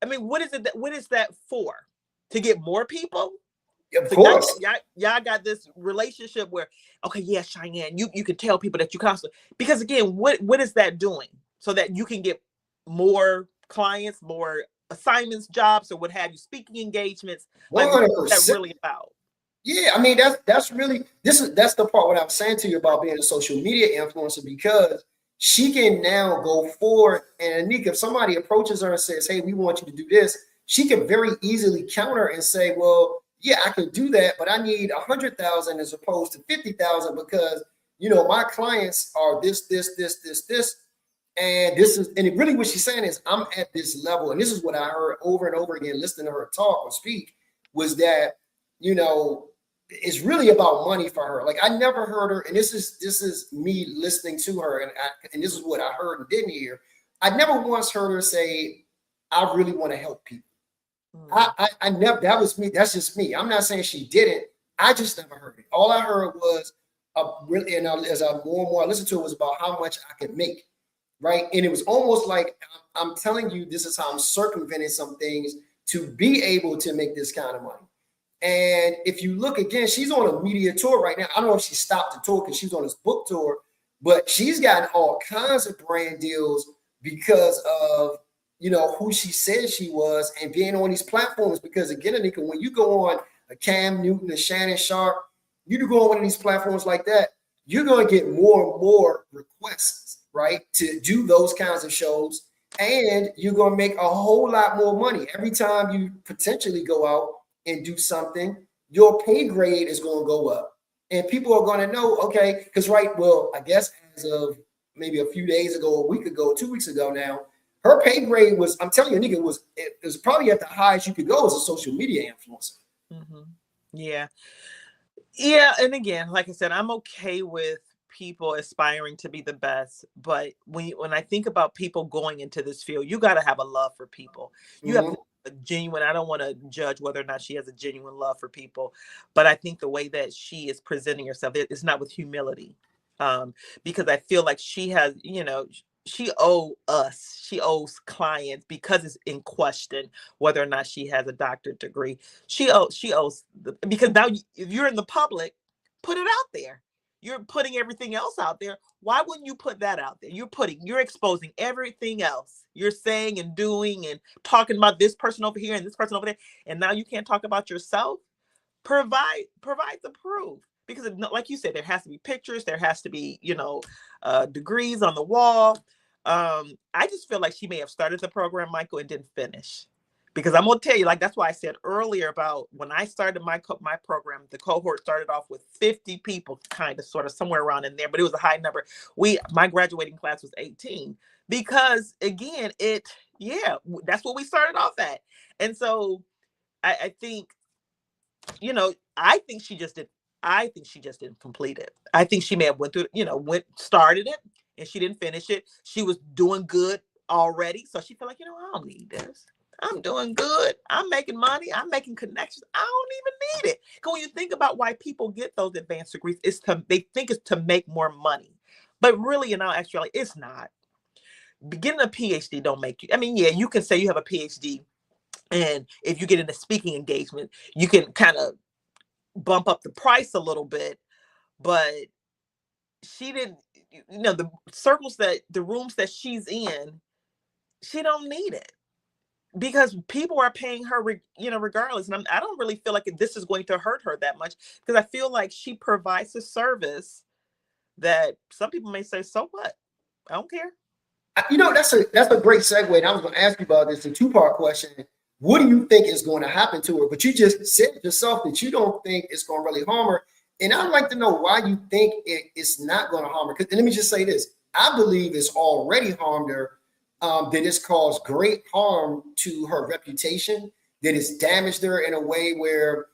I mean, what is that for? To get more people? Of So course. y'all got this relationship where, okay, yeah, Cheyenne, you can tell people that you counsel, because again, what is that doing? So that you can get more clients, more assignments, jobs, or what have you, speaking engagements. Like, what is that 100%. really about? Yeah, I mean that's really that's the part what I'm saying to you about being a social media influencer, because she can now go forward, and Anika, if somebody approaches her and says, "Hey, we want you to do this," she can very easily counter and say, "Well, yeah, I can do that, but I need 100,000 as opposed to 50,000 because my clients are this, and this is and really what she's saying is I'm at this level, and this is what I heard over and over again listening to her talk or speak was that you know." It's really about money for her. Like I never heard her, and this is me listening to her, and this is what I heard and didn't hear. I never once heard her say, "I really want to help people." I never. That was me. That's just me. I'm not saying she didn't. I just never heard it. All I heard was really, and as I more and more I listened to it, was about how much I could make, right? And it was almost like I'm telling you, this is how I'm circumventing some things to be able to make this kind of money. And if you look again, she's on a media tour right now. I don't know if she stopped the tour because she's on this book tour, but she's gotten all kinds of brand deals because of who she said she was and being on these platforms. Because again, Anika, when you go on a Cam Newton, a Shannon Sharp, you go on one of these platforms like that, you're going to get more and more requests, right, to do those kinds of shows, and you're going to make a whole lot more money every time you potentially go out and do something. Your pay grade is going to go up, and people are going to know, okay, because I guess as of maybe a few days ago, a week ago, 2 weeks ago now, her pay grade was, I'm telling you, nigga, it was probably at the highest you could go as a social media influencer. Mm-hmm. Yeah. Yeah. And again, like I said, I'm okay with people aspiring to be the best. But when I think about people going into this field, you got to have a love for people. You have to a genuine, I don't want to judge whether or not she has a genuine love for people, but I think the way that she is presenting herself is not with humility. Because I feel like she has, she owes clients, because it's in question whether or not she has a doctorate degree. She owes because now if you're in the public, put it out there. You're putting everything else out there. Why wouldn't you put that out there? You're exposing everything else you're saying and doing and talking about this person over here and this person over there. And now you can't talk about yourself. Provide the proof, because like you said, there has to be pictures, there has to be degrees on the wall. I just feel like she may have started the program, Michael, and didn't finish, because I'm gonna tell you, like, that's why I said earlier about when I started my program, the cohort started off with 50 people, kind of sort of somewhere around in there, but it was a high number. My graduating class was 18, because again, that's what we started off at. And so I think I think she just did. I think she just didn't complete it. I think she may have went through, started it and she didn't finish it. She was doing good already, so she felt like, I don't need this. I'm doing good. I'm making money. I'm making connections. I don't even need it. Because when you think about why people get those advanced degrees, they think it's to make more money, but really, in all actuality, it's not. Getting a PhD don't make you. I mean, yeah, you can say you have a PhD, and if you get in a speaking engagement, you can kind of bump up the price a little bit, but she didn't, the rooms that she's in, she don't need it, because people are paying her, regardless. And I don't really feel like this is going to hurt her that much, because I feel like she provides a service that some people may say, so what? I don't care. That's a great segue. And I was going to ask you about this, a two-part question. What do you think is going to happen to her? But you just said yourself that you don't think it's going to really harm her. And I'd like to know why you think it's not going to harm her. Because let me just say this. I believe it's already harmed her, that it's caused great harm to her reputation, that it's damaged her in a way where,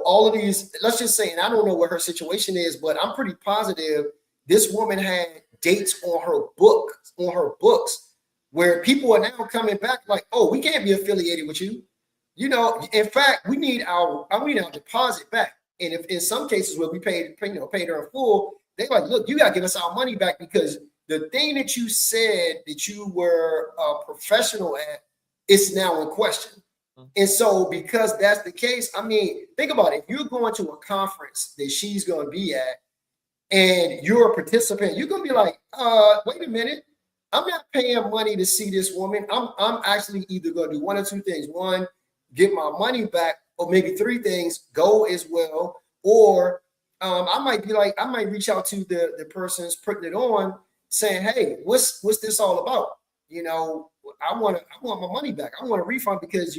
all of these, let's just say, and I don't know what her situation is, but I'm pretty positive this woman had dates on her books where people are now coming back like, oh, we can't be affiliated with you. In fact, we need our deposit back. And if in some cases where we paid her in full, they're like, look, you got to give us our money back because the thing that you said that you were a professional at is now in question. And so, because that's the case, I mean, think about it. If you're going to a conference that she's going to be at and you're a participant, you're going to be like, wait a minute. I'm not paying money to see this woman. I'm actually either going to do one or two things. One, get my money back, or maybe three things, go as well. Or I might be like, I might reach out to the person's putting it on saying, hey, what's this all about? You know, I want my money back. I want a refund because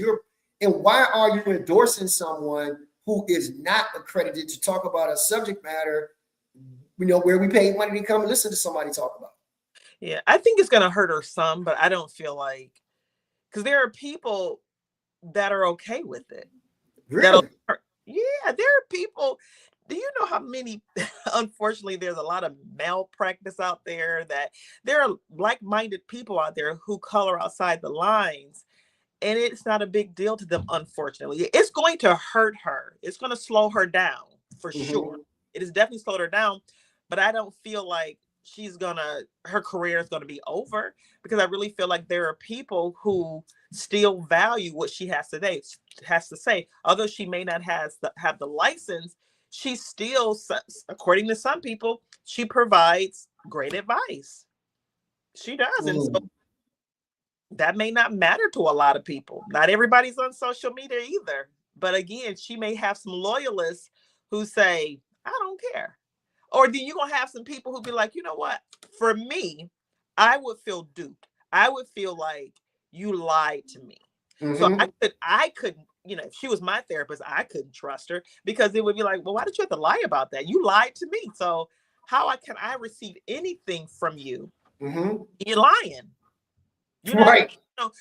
and why are you endorsing someone who is not accredited to talk about a subject matter, you know, where we pay money to come and listen to somebody talk about? Yeah, I think it's going to hurt her some, but I don't feel like, because there are people that are okay with it. Really? Yeah, there are people. Do you know how many, unfortunately, there's a lot of malpractice out there, that there are like-minded people out there who color outside the lines, and it's not a big deal to them, unfortunately. It's going to hurt her. It's going to slow her down for sure. It has definitely slowed her down, but I don't feel like her career is going to be over, because I really feel like there are people who still value what she has to say. Although she may not have the license, she still, according to some people, she provides great advice. She does. And so that may not matter to a lot of people. Not everybody's on social media either. But again, she may have some loyalists who say, I don't care. Or then you're going to have some people who be like, you know what? For me, I would feel duped. I would feel like you lied to me. So I couldn't, you know, if she was my therapist, I couldn't trust her, because it would be like, well, why did you have to lie about that? You lied to me. So can I receive anything from you? You're lying. You're not, right.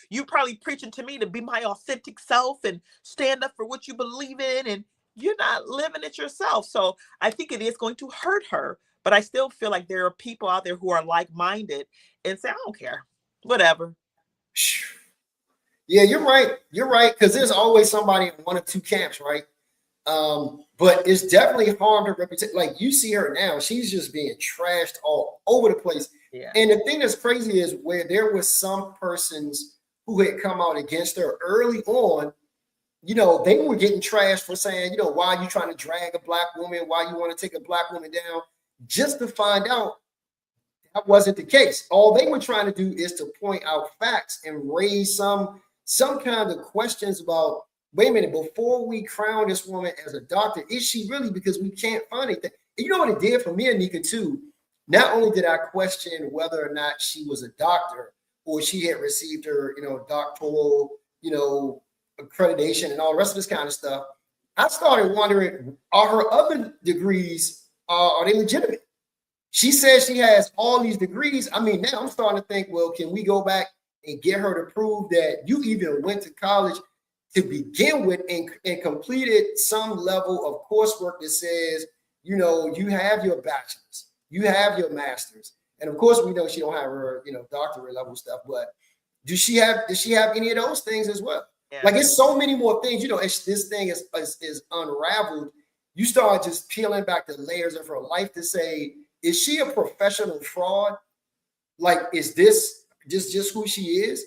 You probably preaching to me to be my authentic self and stand up for what you believe in, and you're not living it yourself. So I think it is going to hurt her, but I still feel like there are people out there who are like-minded and say, I don't care, whatever. Yeah, you're right. You're right. Because there's always somebody in one of two camps, right? But it's definitely harmed her reputation. Like, you see her now, she's just being trashed all over the place. Yeah. And the thing that's crazy is where there was some persons who had come out against her early on, you know, they were getting trashed for saying, you know, why are you trying to drag a black woman? Why you want to take a black woman down? Just to find out that wasn't the case. All they were trying to do is to point out facts and raise some kind of questions about, wait a minute, before we crown this woman as a doctor, is she really? Because we can't find anything. And you know what it did for me and Nika too? Not only did I question whether or not she was a doctor or she had received her, you know, doctoral, you know, accreditation and all the rest of this kind of stuff, I started wondering, are her other degrees, are they legitimate? She says she has all these degrees. I mean, now I'm starting to think, well, can we go back and get her to prove that you even went to college to begin with and completed some level of coursework that says, you know, you have your bachelor's, you have your master's. And of course, we know she don't have her, you know, doctorate level stuff, but does she have any of those things as well? Yeah. Like, it's so many more things, you know, this thing is unraveled. You start just peeling back the layers of her life to say, is she a professional fraud? Like, is this just who she is?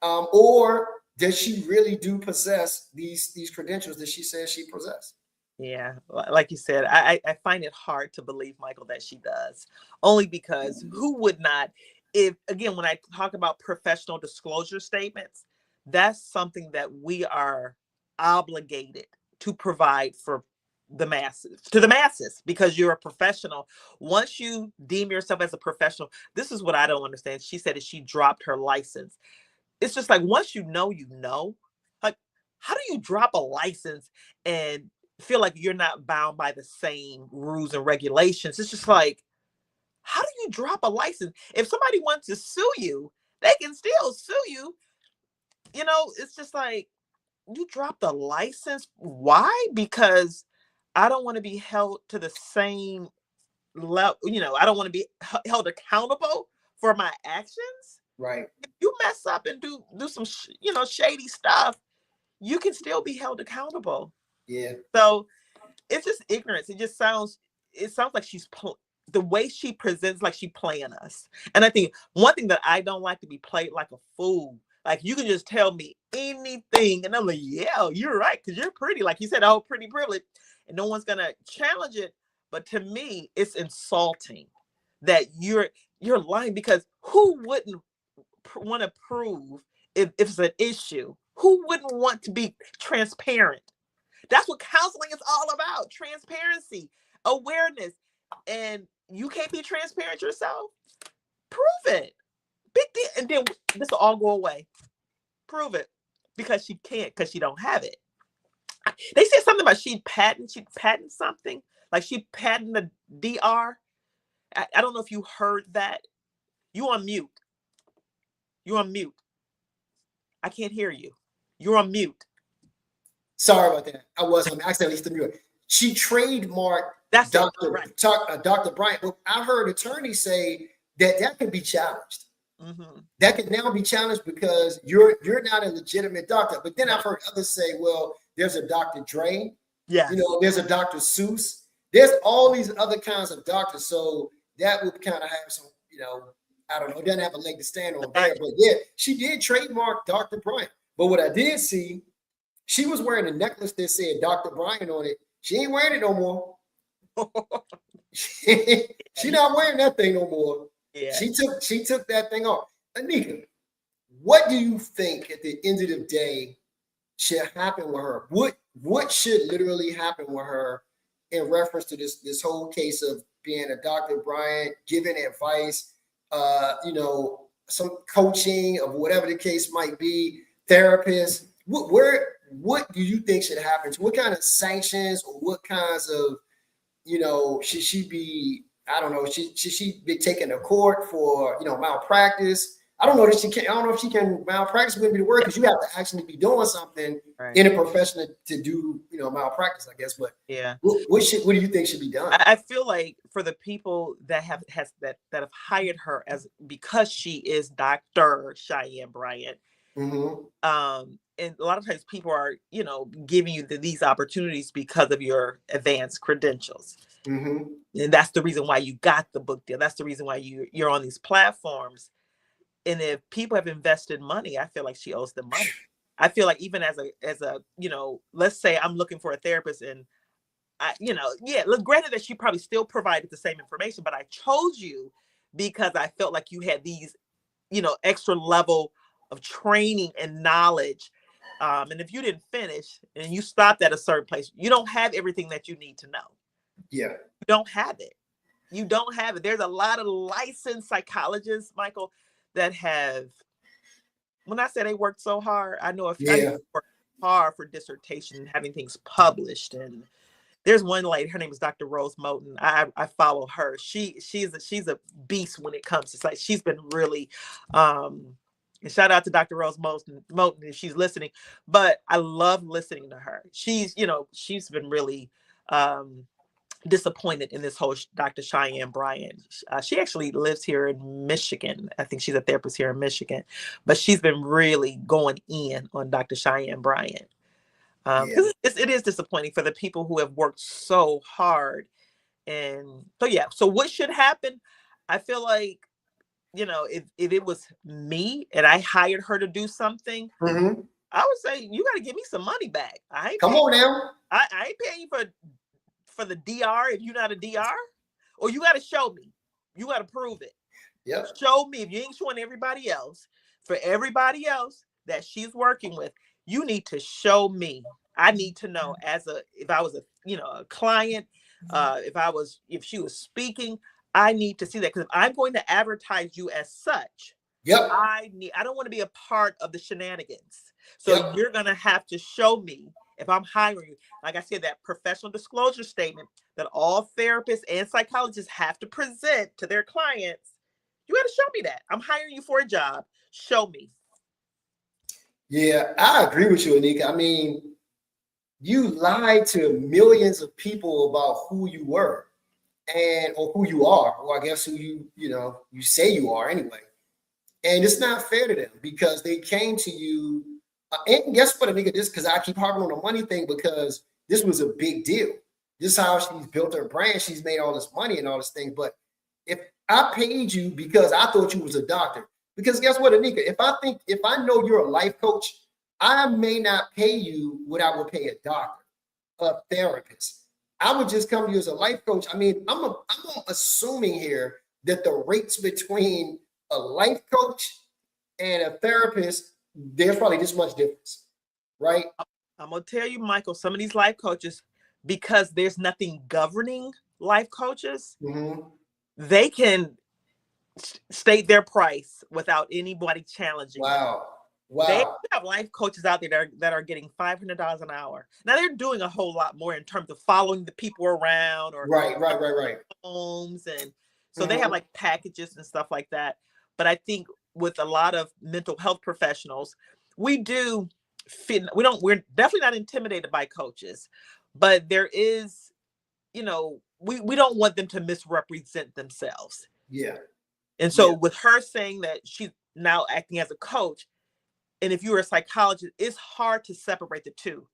Or does she really do possess these credentials that she says she possesses? Yeah, like you said, I find it hard to believe, Michael, that she does. Only because who would not? If, again, when I talk about professional disclosure statements, that's something that we are obligated to provide for the masses, because you're a professional. Once you deem yourself as a professional, this is what I don't understand. She said that she dropped her license. It's just like, once you know, like, how do you drop a license and feel like you're not bound by the same rules and regulations? It's just like, how do you drop a license? If somebody wants to sue you, they can still sue you. You know, it's just like, you dropped the license. Why? Because I don't want to be held to the same level. You know, I don't want to be held accountable for my actions. Right. If you mess up and do some, shady stuff, you can still be held accountable. Yeah. So it's just ignorance. It sounds like she's the way she presents, like she playing us. And I think one thing that I don't like to be played like a fool. Like you can just tell me anything, and I'm like, yeah, you're right, because you're pretty. Like you said, oh, pretty privilege, and no one's gonna challenge it. But to me, it's insulting that you're lying, because who wouldn't want to prove if it's an issue? Who wouldn't want to be transparent? That's what counseling is all about: transparency, awareness. And you can't be transparent yourself? Prove it. Big deal. And then this will all go away. Prove it. Because she can't, because she don't have it. They said something about she'd patent something. Like she patented the DR. I don't know if you heard that. You on mute. You're on mute. I can't hear you. You're on mute. Sorry about that. I was on accidentally to mute. She trademarked Dr. Bryant. Well, I heard attorneys say that could be challenged. Mm-hmm. That could now be challenged because you're not a legitimate doctor. But then I've heard others say, well, there's a Dr. Dre. Yeah. There's a Dr. Seuss. There's all these other kinds of doctors. So that would kind of have some, I don't know, it doesn't have a leg to stand on there. But yeah, she did trademark Dr. Bryant. But what I did see, she was wearing a necklace that said Dr. Bryant on it. She ain't wearing it no more. She not wearing that thing no more. Yeah. She took that thing off. Anika, what do you think at the end of the day should happen with her? What should literally happen with her in reference to this whole case of being a Dr. Bryant, giving advice, some coaching of whatever the case might be, therapist? What do you think should happen? What kind of sanctions or what kinds of, should she be, I don't know, should she be taken to court for, malpractice? I don't know if she can malpractice wouldn't be the word, because you have to actually be doing something in a profession to do, malpractice, I guess. But yeah, what do you think should be done? I feel like for the people that have hired her because she is Dr. Cheyenne Bryant, mm-hmm. And a lot of times people are, giving you these opportunities because of your advanced credentials. Mm-hmm. And that's the reason why you got the book deal. That's the reason why you're on these platforms. And if people have invested money, I feel like she owes them money. I feel like even as a let's say I'm looking for a therapist, and granted that she probably still provided the same information, but I chose you because I felt like you had these, extra level of training and knowledge. And if you didn't finish and you stopped at a certain place, you don't have everything that you need to know. Yeah. You don't have it. You don't have it. There's a lot of licensed psychologists, Michael, that have, when I say they worked so hard, I know I worked hard for dissertation and having things published. And there's one lady, her name is Dr. Rose Moten. I follow her. She's a beast when it comes to, like, she's been really, and shout out to Dr. Rose Moten if she's listening, but I love listening to her. She's been really, disappointed in this whole Dr. Cheyenne Bryant. She actually lives here in Michigan. I think she's a therapist here in Michigan, but she's been really going in on Dr. Cheyenne Bryant. Because it is disappointing for the people who have worked so hard. And so what should happen? I feel like, if it was me and I hired her to do something, mm-hmm. I would say, you got to give me some money back. Come on now. I ain't paying you for the DR if you're not a DR, or you got to show me. You got to prove it. Yep. Show me. If you ain't showing everybody else, for everybody else that she's working with, you need to show me. I need to know if I was a client, if she was speaking, I need to see that, because if I'm going to advertise you as such, I don't want to be a part of the shenanigans. So you're going to have to show me, if I'm hiring you, like I said, that professional disclosure statement that all therapists and psychologists have to present to their clients. You got to show me that. I'm hiring you for a job. Show me. Yeah, I agree with you, Anika. I mean, you lied to millions of people about who you were or who you are, or I guess who you say you are anyway. And it's not fair to them, because they came to you. And guess what, Anika? This, because I keep harping on the money thing, because this was a big deal. This is how she's built her brand. She's made all this money and all this thing. But if I paid you because I thought you was a doctor, because guess what, Anika? If I know you're a life coach, I may not pay you what I would pay a doctor, a therapist. I would just come to you as a life coach. I mean, I'm assuming here that the rates between a life coach and a therapist, there's probably this much difference, right? I'm gonna tell you, Michael, some of these life coaches, because there's nothing governing life coaches, they can state their price without anybody challenging. Wow. They have life coaches out there that are getting $500 an hour. Now they're doing a whole lot more in terms of following the people around, or right. homes, and so they have like packages and stuff like that. But I think with a lot of mental health professionals, we're definitely not intimidated by coaches, but there is, we don't want them to misrepresent themselves. Yeah. And so with her saying that she's now acting as a coach, and if you're a psychologist, it's hard to separate the two,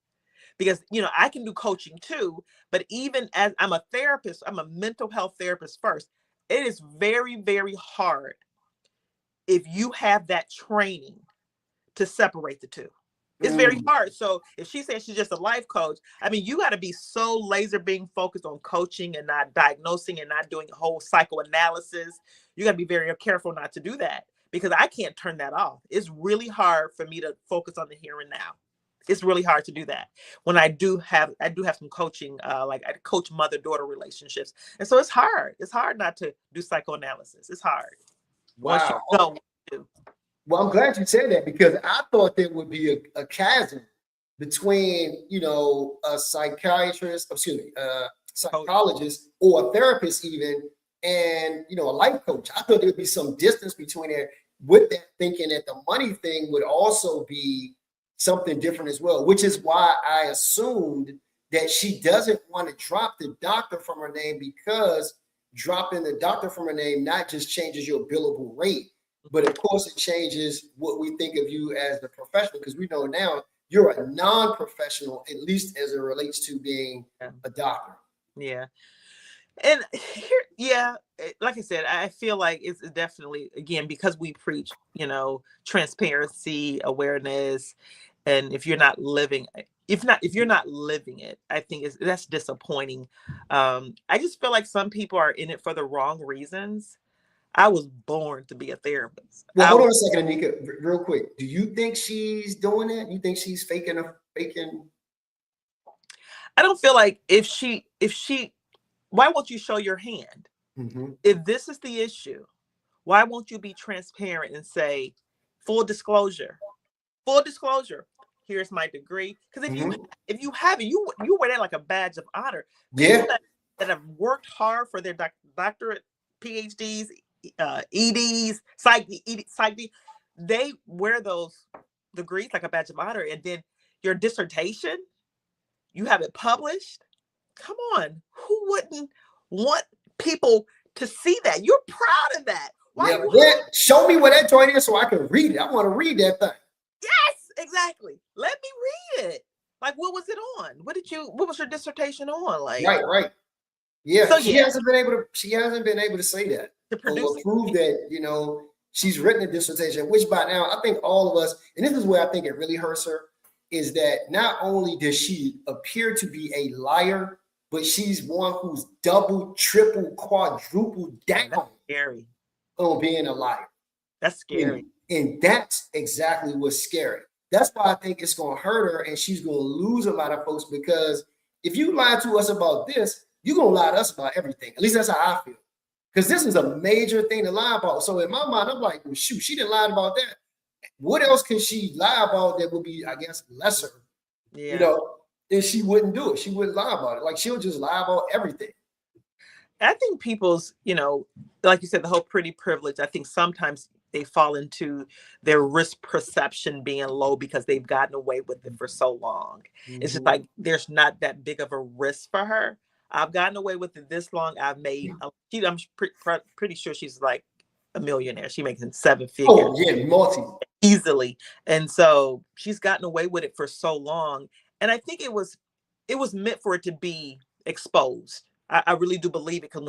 because, I can do coaching too, but even as I'm a therapist, I'm a mental health therapist first. It is very, very hard if you have that training to separate the two. It's very hard. So if she says she's just a life coach, I mean, you got to be so laser being focused on coaching and not diagnosing and not doing a whole psychoanalysis. You got to be very careful not to do that, because I can't turn that off. It's really hard for me to focus on the here and now. It's really hard to do that when I do have some coaching, like I coach mother-daughter relationships. And so it's hard. It's hard not to do psychoanalysis. It's hard. Wow. Well, I'm glad you said that, because I thought there would be a chasm between, a psychologist or a therapist even, and, a life coach. I thought there would be some distance between there, with that thinking that the money thing would also be something different as well, which is why I assumed that she doesn't want to drop the doctor from her name, because dropping the doctor from her name not just changes your billable rate, but of course it changes what we think of you as the professional, because we know now you're a non-professional, at least as it relates to being a doctor. Yeah. And here, like I said, I feel like it's definitely, again, because we preach, transparency, awareness, and if you're not living it, I think that's disappointing. I just feel like some people are in it for the wrong reasons. I was born to be a therapist. Well, hold on a second, Anika, real quick. Do you think she's doing it? You think she's faking? I don't feel like if she, why won't you show your hand? If this is the issue, why won't you be transparent and say, full disclosure, here's my degree? Because if you have it, you wear that like a badge of honor. Yeah. That have worked hard for their doctorate, PhDs, EDs, psych D, they wear those degrees like a badge of honor. And then your dissertation, you have it published. Come on, who wouldn't want people to see that? You're proud of that. Show me what that joint is so I can read it. I want to read that thing. Yes, exactly. Let me read it. Like, what was it on? What was your dissertation on? Like, right. Yeah. So she hasn't been able to say that, to prove that, she's written a dissertation, which by now I think all of us, and this is where I think it really hurts her, is that not only does she appear to be a liar, but she's one who's double, triple, quadruple down on being a liar. That's scary. And that's exactly what's scary. That's why I think it's going to hurt her, and she's going to lose a lot of folks, because if you lie to us about this, you're going to lie to us about everything. At least that's how I feel. Because this is a major thing to lie about. So in my mind, I'm like, well, shoot, she didn't lie about that. What else can she lie about that would be, I guess, lesser? Yeah. And she wouldn't do it. She wouldn't lie about it. Like, she'll just lie about everything. I think people's, like you said, the whole pretty privilege, I think sometimes they fall into their risk perception being low because they've gotten away with it for so long. It's just like, there's not that big of a risk for her. I've gotten away with it this long. I've made, I'm pretty sure she's like a millionaire. She makes 7 figures. Oh, yeah, multi. Easily. And so she's gotten away with it for so long. And I think it was meant for it to be exposed. I really do believe it, because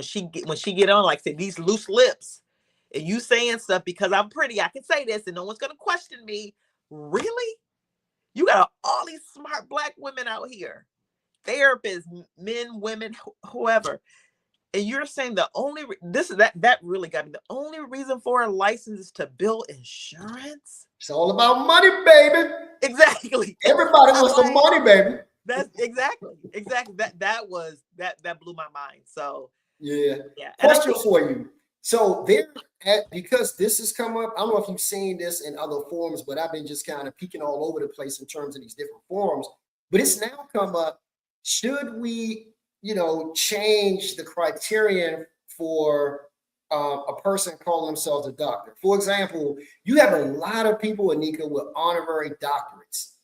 when she get on, like I said, these loose lips, and you saying stuff because I'm pretty, I can say this and no one's gonna question me. Really? You got all these smart Black women out here, therapists, men, women, whoever, and you're saying the only that really got me. The only reason for a license is to bill insurance. It's all about money, baby. Exactly. Everybody wants some money, baby. That's exactly. That blew my mind. So yeah. Yeah. Question for you. So because this has come up, I don't know if you've seen this in other forums, but I've been just kind of peeking all over the place in terms of these different forums. But it's now come up. Should we, change the criterion for a person calling themselves a doctor? For example, you have a lot of people, Anika, with honorary doctorates.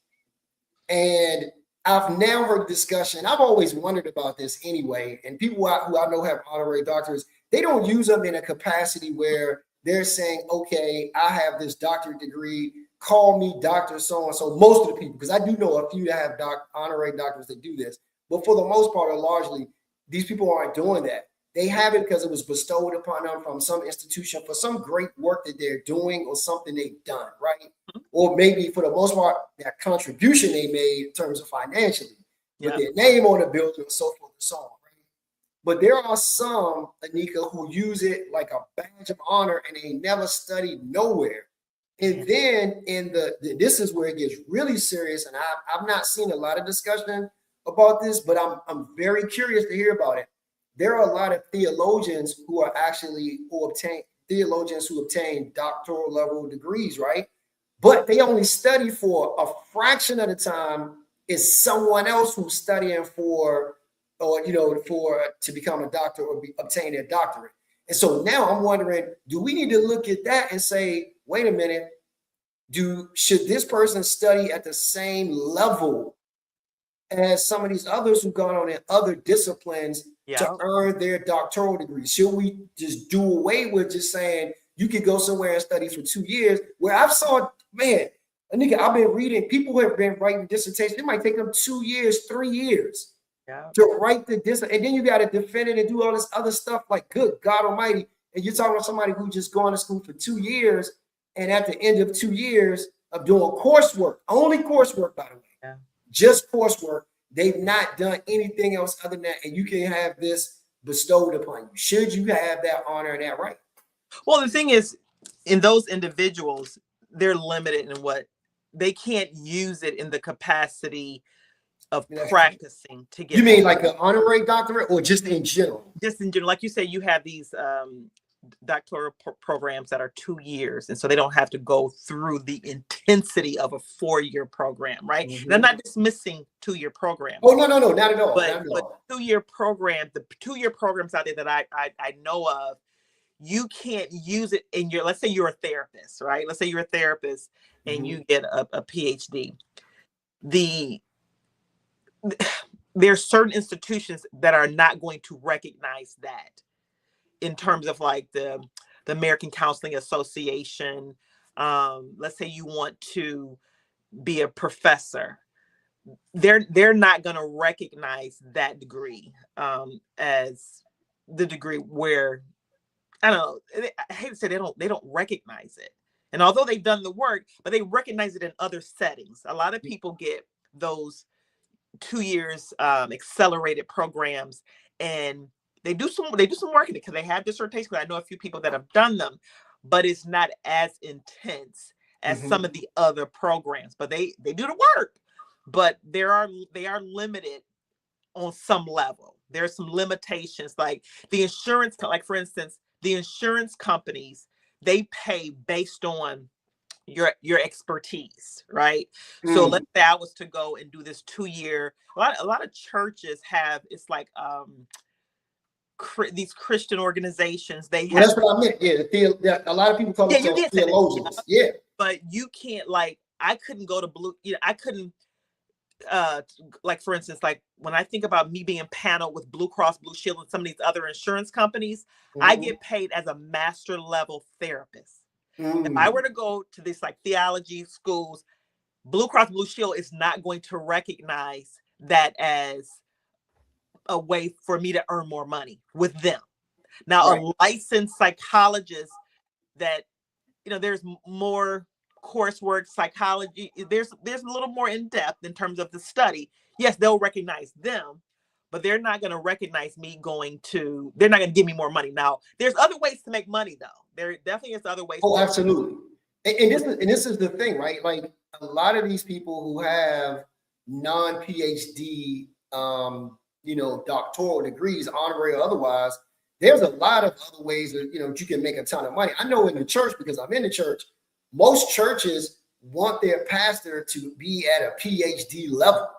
And I've now heard discussion. I've always wondered about this anyway. And people who I know have honorary doctorates, they don't use them in a capacity where they're saying, okay, I have this doctorate degree, call me Dr. So-and-so. Most of the people, because I do know a few that have honorary doctors that do this. But for the most part, or largely, these people aren't doing that. They have it because it was bestowed upon them from some institution for some great work that they're doing or something they've done, right? Or maybe for the most part, that contribution they made in terms of financially, with their name on the building and so forth and so on, right? But there are some, Anika, who use it like a badge of honor and they never studied nowhere. And then this is where it gets really serious. And I've not seen a lot of discussion about this, but I'm very curious to hear about it. There are a lot of theologians who obtain doctoral level degrees, right? But they only study for a fraction of the time is someone else who's studying to become a doctor or obtain their doctorate. And so now I'm wondering, do we need to look at that and say, wait a minute, should this person study at the same level as some of these others who've gone on in other disciplines to earn their doctoral degree? Should we just do away with just saying you could go somewhere and study for 2 years? Where I've saw, man, I've been reading, people who have been writing dissertations, it might take them 2 years, 3 years to write the dissertation. And then you got to defend it and do all this other stuff, like, good God Almighty. And you're talking about somebody who just gone to school for 2 years, and at the end of 2 years of doing coursework, only coursework, by the way, just coursework, they've not done anything else other than that, and you can have this bestowed upon you. Should you have that honor and that right? Well, the thing is, in those individuals, they're limited in what they can't use it in the capacity of practicing to get. You mean like an honorary doctorate, or just in general? Just in general, like you say, you have these doctoral programs that are 2 years, and so they don't have to go through the intensity of a 4-year program, right? And I'm not dismissing 2-year programs. Oh, no, not at all. But 2-year program, the 2-year programs out there that I know of, you can't use it in your, let's say you're a therapist, right? Let's say you're a therapist and you get a PhD. There are certain institutions that are not going to recognize that, in terms of like the American Counseling Association. Let's say you want to be a professor. They're not going to recognize that degree as the degree where, I don't know, I hate to say they don't recognize it. And although they've done the work, but they recognize it in other settings. A lot of people get those 2 years accelerated programs, and they do some work in it because they have dissertations. I know a few people that have done them, but it's not as intense as some of the other programs. But they do the work, but they are limited on some level. There's some limitations, like the insurance, like for instance, the insurance companies, they pay based on your expertise, right? So let's say I was to go and do this 2-year. A lot of churches have, it's like these Christian organizations. They have. Well, that's what I meant. Yeah, a lot of people call themselves theologians. Yeah, but you can't, like, I couldn't go to I couldn't. Like for instance, like when I think about me being paneled with Blue Cross Blue Shield and some of these other insurance companies, I get paid as a master level therapist. If I were to go to this like theology schools, Blue Cross Blue Shield is not going to recognize that as a way for me to earn more money with them. Now, Right. a licensed psychologist that, there's more coursework, psychology, there's a little more in depth in terms of the study. Yes, they'll recognize them, but they're not going to recognize me they're not going to give me more money. Now, there's other ways to make money though. There definitely is other ways. Oh, absolutely. And this is the thing, right? Like a lot of these people who have non-PhD, doctoral degrees, honorary or otherwise, there's a lot of other ways that, you can make a ton of money. I know in the church, because I'm in the church, most churches want their pastor to be at a PhD level.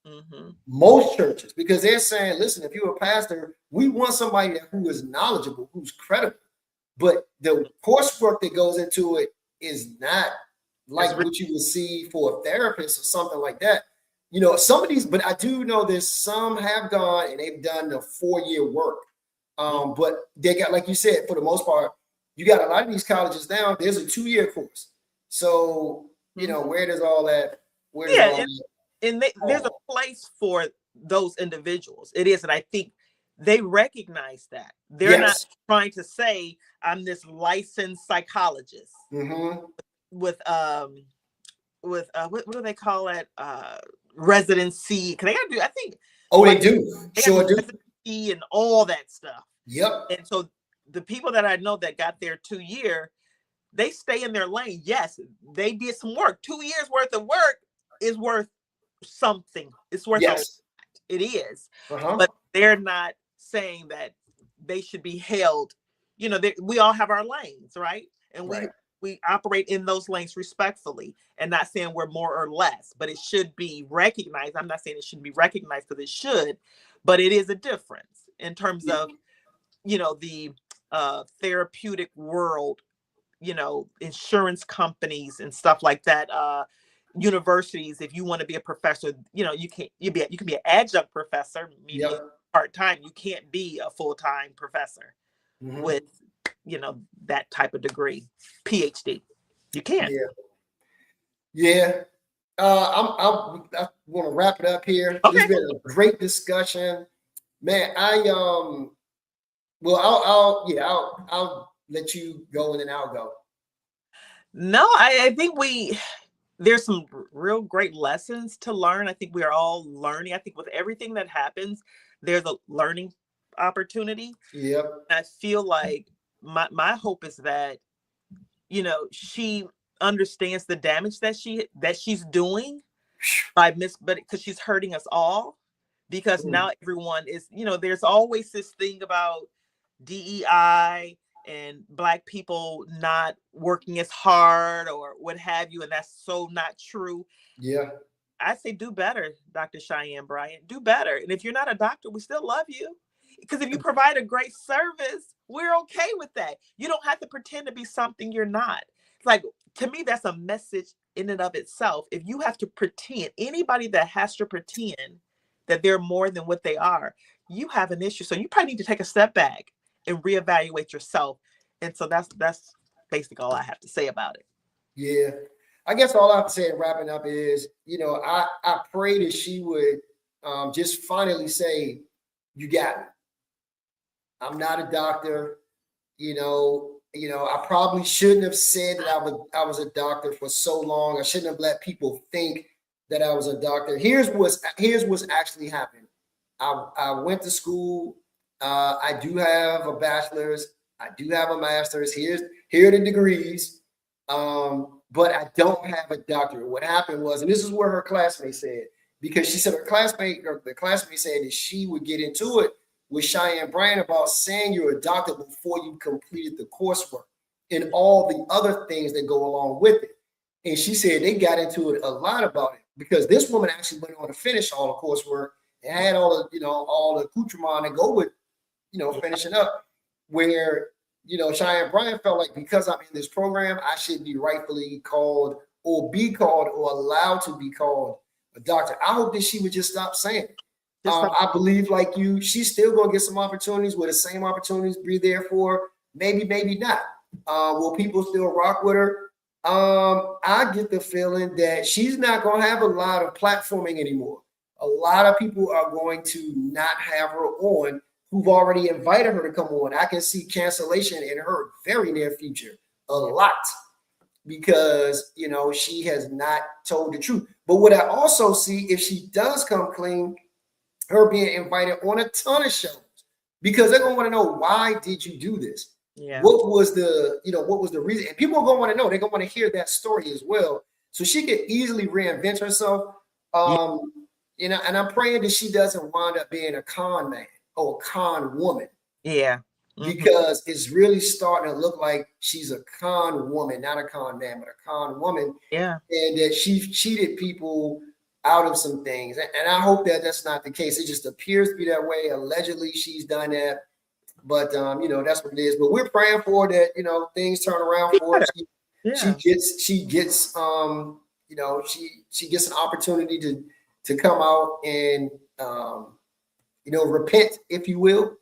Mm-hmm. Most churches, because they're saying, listen, if you're a pastor, we want somebody who is knowledgeable, who's credible. But the coursework that goes into it is not like what you would see for a therapist or something like that. Some of these, but I do know there's some have gone and they've done the 4-year work. But they got, like you said, for the most part, you got a lot of these colleges now, there's a 2-year course. So, where does all that? There's a place for those individuals. It is. And I think they recognize that. They're not trying to say, I'm this licensed psychologist with what do they call it? Residency. Can they do? I think. Oh, they do. Sure do. Residency and all that stuff. Yep. And so the people that I know that got their 2-year, they stay in their lane. Yes, they did some work. 2 years worth of work is worth something. It's worth it is. But they're not saying that they should be held. We all have our lanes, right? And we operate in those lanes respectfully, and not saying we're more or less, but it should be recognized. I'm not saying it shouldn't be recognized, because it should, but it is a difference in terms of, the therapeutic world, insurance companies and stuff like that. Universities, if you want to be a professor, you can be an adjunct professor, meaning part-time. You can't be a full-time professor with that type of degree, PhD. You can't. I want to wrap it up here. Okay. This has been a great discussion, man. I'll let you go and then I'll go. No, I think there's some real great lessons to learn. I think we are all learning. I think with everything that happens, there's a learning opportunity. Yep. I feel like my hope is that, she understands the damage that she's doing but because she's hurting us all, because now everyone is, there's always this thing about DEI and Black people not working as hard or what have you. And that's so not true. Yeah. I say do better, Dr. Cheyenne Bryant. Do better. And if you're not a doctor, we still love you. Because if you provide a great service, we're okay with that. You don't have to pretend to be something you're not. Like, to me, that's a message in and of itself. If you have to pretend, anybody that has to pretend that they're more than what they are, you have an issue. So you probably need to take a step back and reevaluate yourself. And so that's basically all I have to say about it. Yeah. I guess all I have to say in wrapping up is, I pray that she would just finally say, you got me. I'm not a doctor. I probably shouldn't have said that I was a doctor for so long. I shouldn't have let people think that I was a doctor. Here's what's actually happened. I went to school. I do have a bachelor's. I do have a master's. Here are the degrees. But I don't have a doctorate. What happened was, and this is where her classmate said, because she said the classmate said that she would get into it with Cheyenne Bryant about saying you're a doctor before you completed the coursework and all the other things that go along with it. And she said they got into it a lot about it because this woman actually went on to finish all the coursework and had all the accoutrement to go with, finishing up, where, Cheyenne Bryant felt like because I'm in this program, I should be rightfully called or be called or allowed to be called a doctor. I hope that she would just stop saying it. I believe, like you, she's still going to get some opportunities. Will the same opportunities be there for? Maybe, maybe not. Will people still rock with her? I get the feeling that she's not going to have a lot of platforming anymore. a lot of people are going to not have her on who've already invited her to come on. I can see cancellation in her very near future a lot because, you know, she has not told the truth. But what I also see, if she does come clean, her being invited on a ton of shows because they're going to want to know, why did you do this? Yeah. What was the, you know, what was the reason? And people are going to want to know. They're going to want to hear that story as well. So she could easily reinvent herself. You know, and I'm praying that she doesn't wind up being a con man or a con woman. Yeah. Because it's really starting to look like she's a con woman, not a con man, but a con woman. Yeah. And that she cheated people out of some things. And I hope that that's not the case. It just appears to be that way. Allegedly, she's done that. But, you know, that's what it is. But we're praying for that, you know, things turn around for her. She gets, you know, she gets an opportunity to come out and, you know, repent, if you will,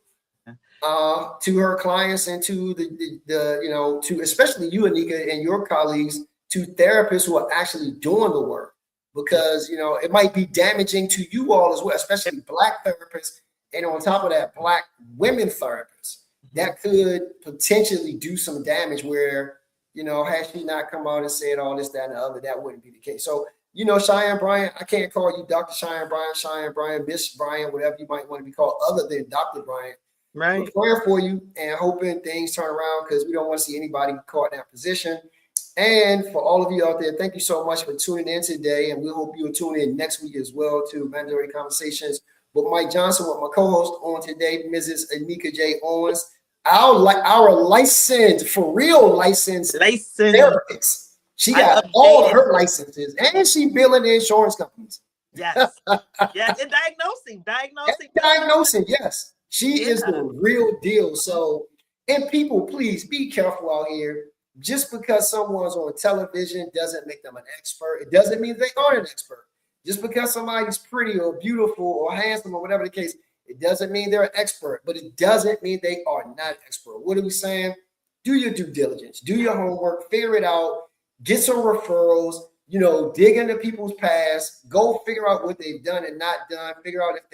to her clients and to the you know, to especially you, Anika, and your colleagues, to therapists who are actually doing the work, because, you know, it might be damaging to you all as well, especially Black therapists, and on top of that, Black women therapists that could potentially do some damage where, you know, had she not come out and said all this, that, and the other, that wouldn't be the case. So, you know, Cheyenne Bryant, I can't call you Dr. Cheyenne Bryant, Miss Bryant, whatever you might want to be called, other than Dr. Bryant. Right. We're praying for you and hoping things turn around, because we don't want to see anybody caught in that position. And for all of you out there, thank you so much for tuning in today. And we hope you'll tune in next week as well to Mandatory Conversations with Mike Johnson, with my co-host on today, Mrs. Anika J. Owens, our licensed, for real licensed therapist. She got all of her licenses, and she billing the insurance companies. Yes. Yes. And diagnosing. Yes. She is the real deal. So, and people, please be careful out here. Just because someone's on television doesn't make them an expert. It doesn't mean they aren't an expert. Just because somebody's pretty or beautiful or handsome or whatever the case, it doesn't mean they're an expert, but it doesn't mean they are not an expert. What are we saying? Do your due diligence, do your homework, figure it out, get some referrals, you know, dig into people's past, go figure out what they've done and not done, figure out if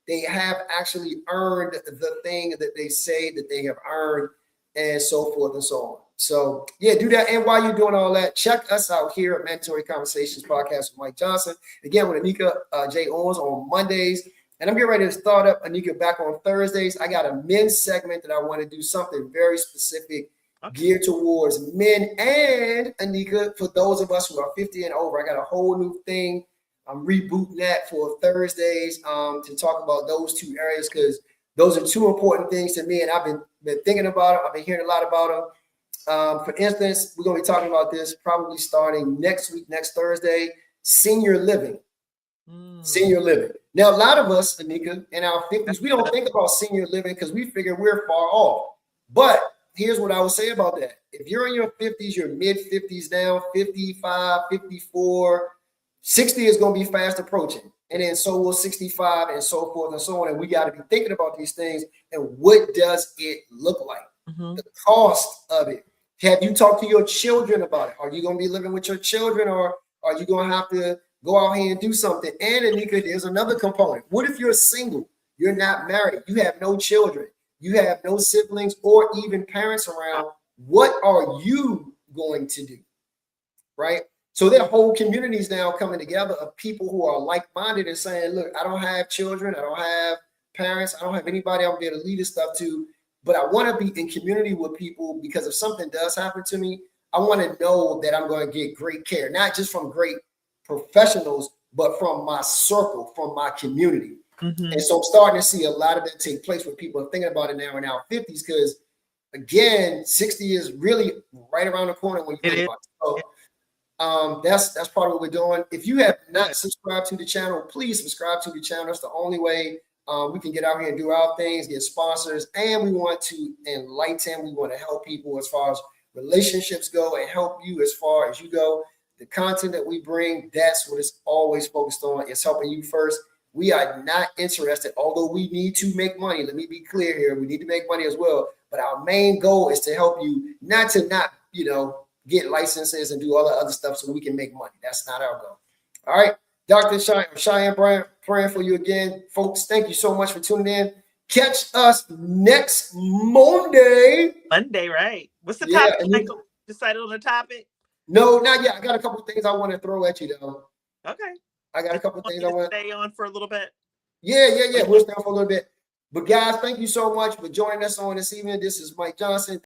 they have actually earned the thing that they say that they have earned, and so forth and so on. So, yeah, do that. And while you're doing all that, check us out here at Mandatory Conversations Podcast with Mike Johnson. Again, with Anika J. Owens on Mondays. And I'm getting ready to start up Anika back on Thursdays. I got a men's segment that I want to do something very specific geared towards men. And Anika, for those of us who are 50 and over, I got a whole new thing. I'm rebooting that for Thursdays to talk about those two areas, because those are two important things to me. And I've been thinking about it. I've been hearing a lot about them. For instance, we're going to be talking about this probably starting next week, next Thursday, senior living. Senior living. Now, a lot of us, Anika, in our 50s, we don't think about senior living because we figure we're far off. But here's what I would say about that. If you're in your 50s, your mid 50s now, 55, 54, 60 is going to be fast approaching. And then so will 65 and so forth and so on. And we got to be thinking about these things. And what does it look like? The cost of it. Have you talked to your children about it? Are you going to be living with your children, or are you going to have to go out here and do something? And Anika, there's another component. What if you're single? You're not married. You have no children. You have no siblings or even parents around. What are you going to do? Right? So there are whole communities now coming together of people who are like-minded and saying, look, I don't have children. I don't have parents. I don't have anybody I'm going to leave this stuff to. But I want to be in community with people, because if something does happen to me, I want to know that I'm going to get great care, not just from great professionals, but from my circle, from my community. And so I'm starting to see a lot of that take place where people are thinking about it now in our 50s, because again, 60 is really right around the corner when you think about it. So that's part of what we're doing. If you have not subscribed to the channel, please subscribe to the channel. It's the only way we can get out here and do our things, get sponsors, and we want to enlighten. We want to help people as far as relationships go, and help you as far as you go. The content that we bring, that's what it's always focused on. It's helping you first. We are not interested, although we need to make money. Let me be clear here. We need to make money as well. But our main goal is to help you not, you know, get licenses and do all the other stuff so we can make money. That's not our goal. All right. Dr. Cheyenne Bryan, praying for you again. Folks, thank you so much for tuning in. Catch us next Monday. Monday, right? What's the Yeah, topic, and Michael? Decided on the topic? no, not yet. I got a couple things I want to throw at you, though. Okay. I got a couple Want things me I to want. stay on for a little bit? Yeah. We'll stay on for a little bit. But guys, thank you so much for joining us on this evening. This is Mike Johnson.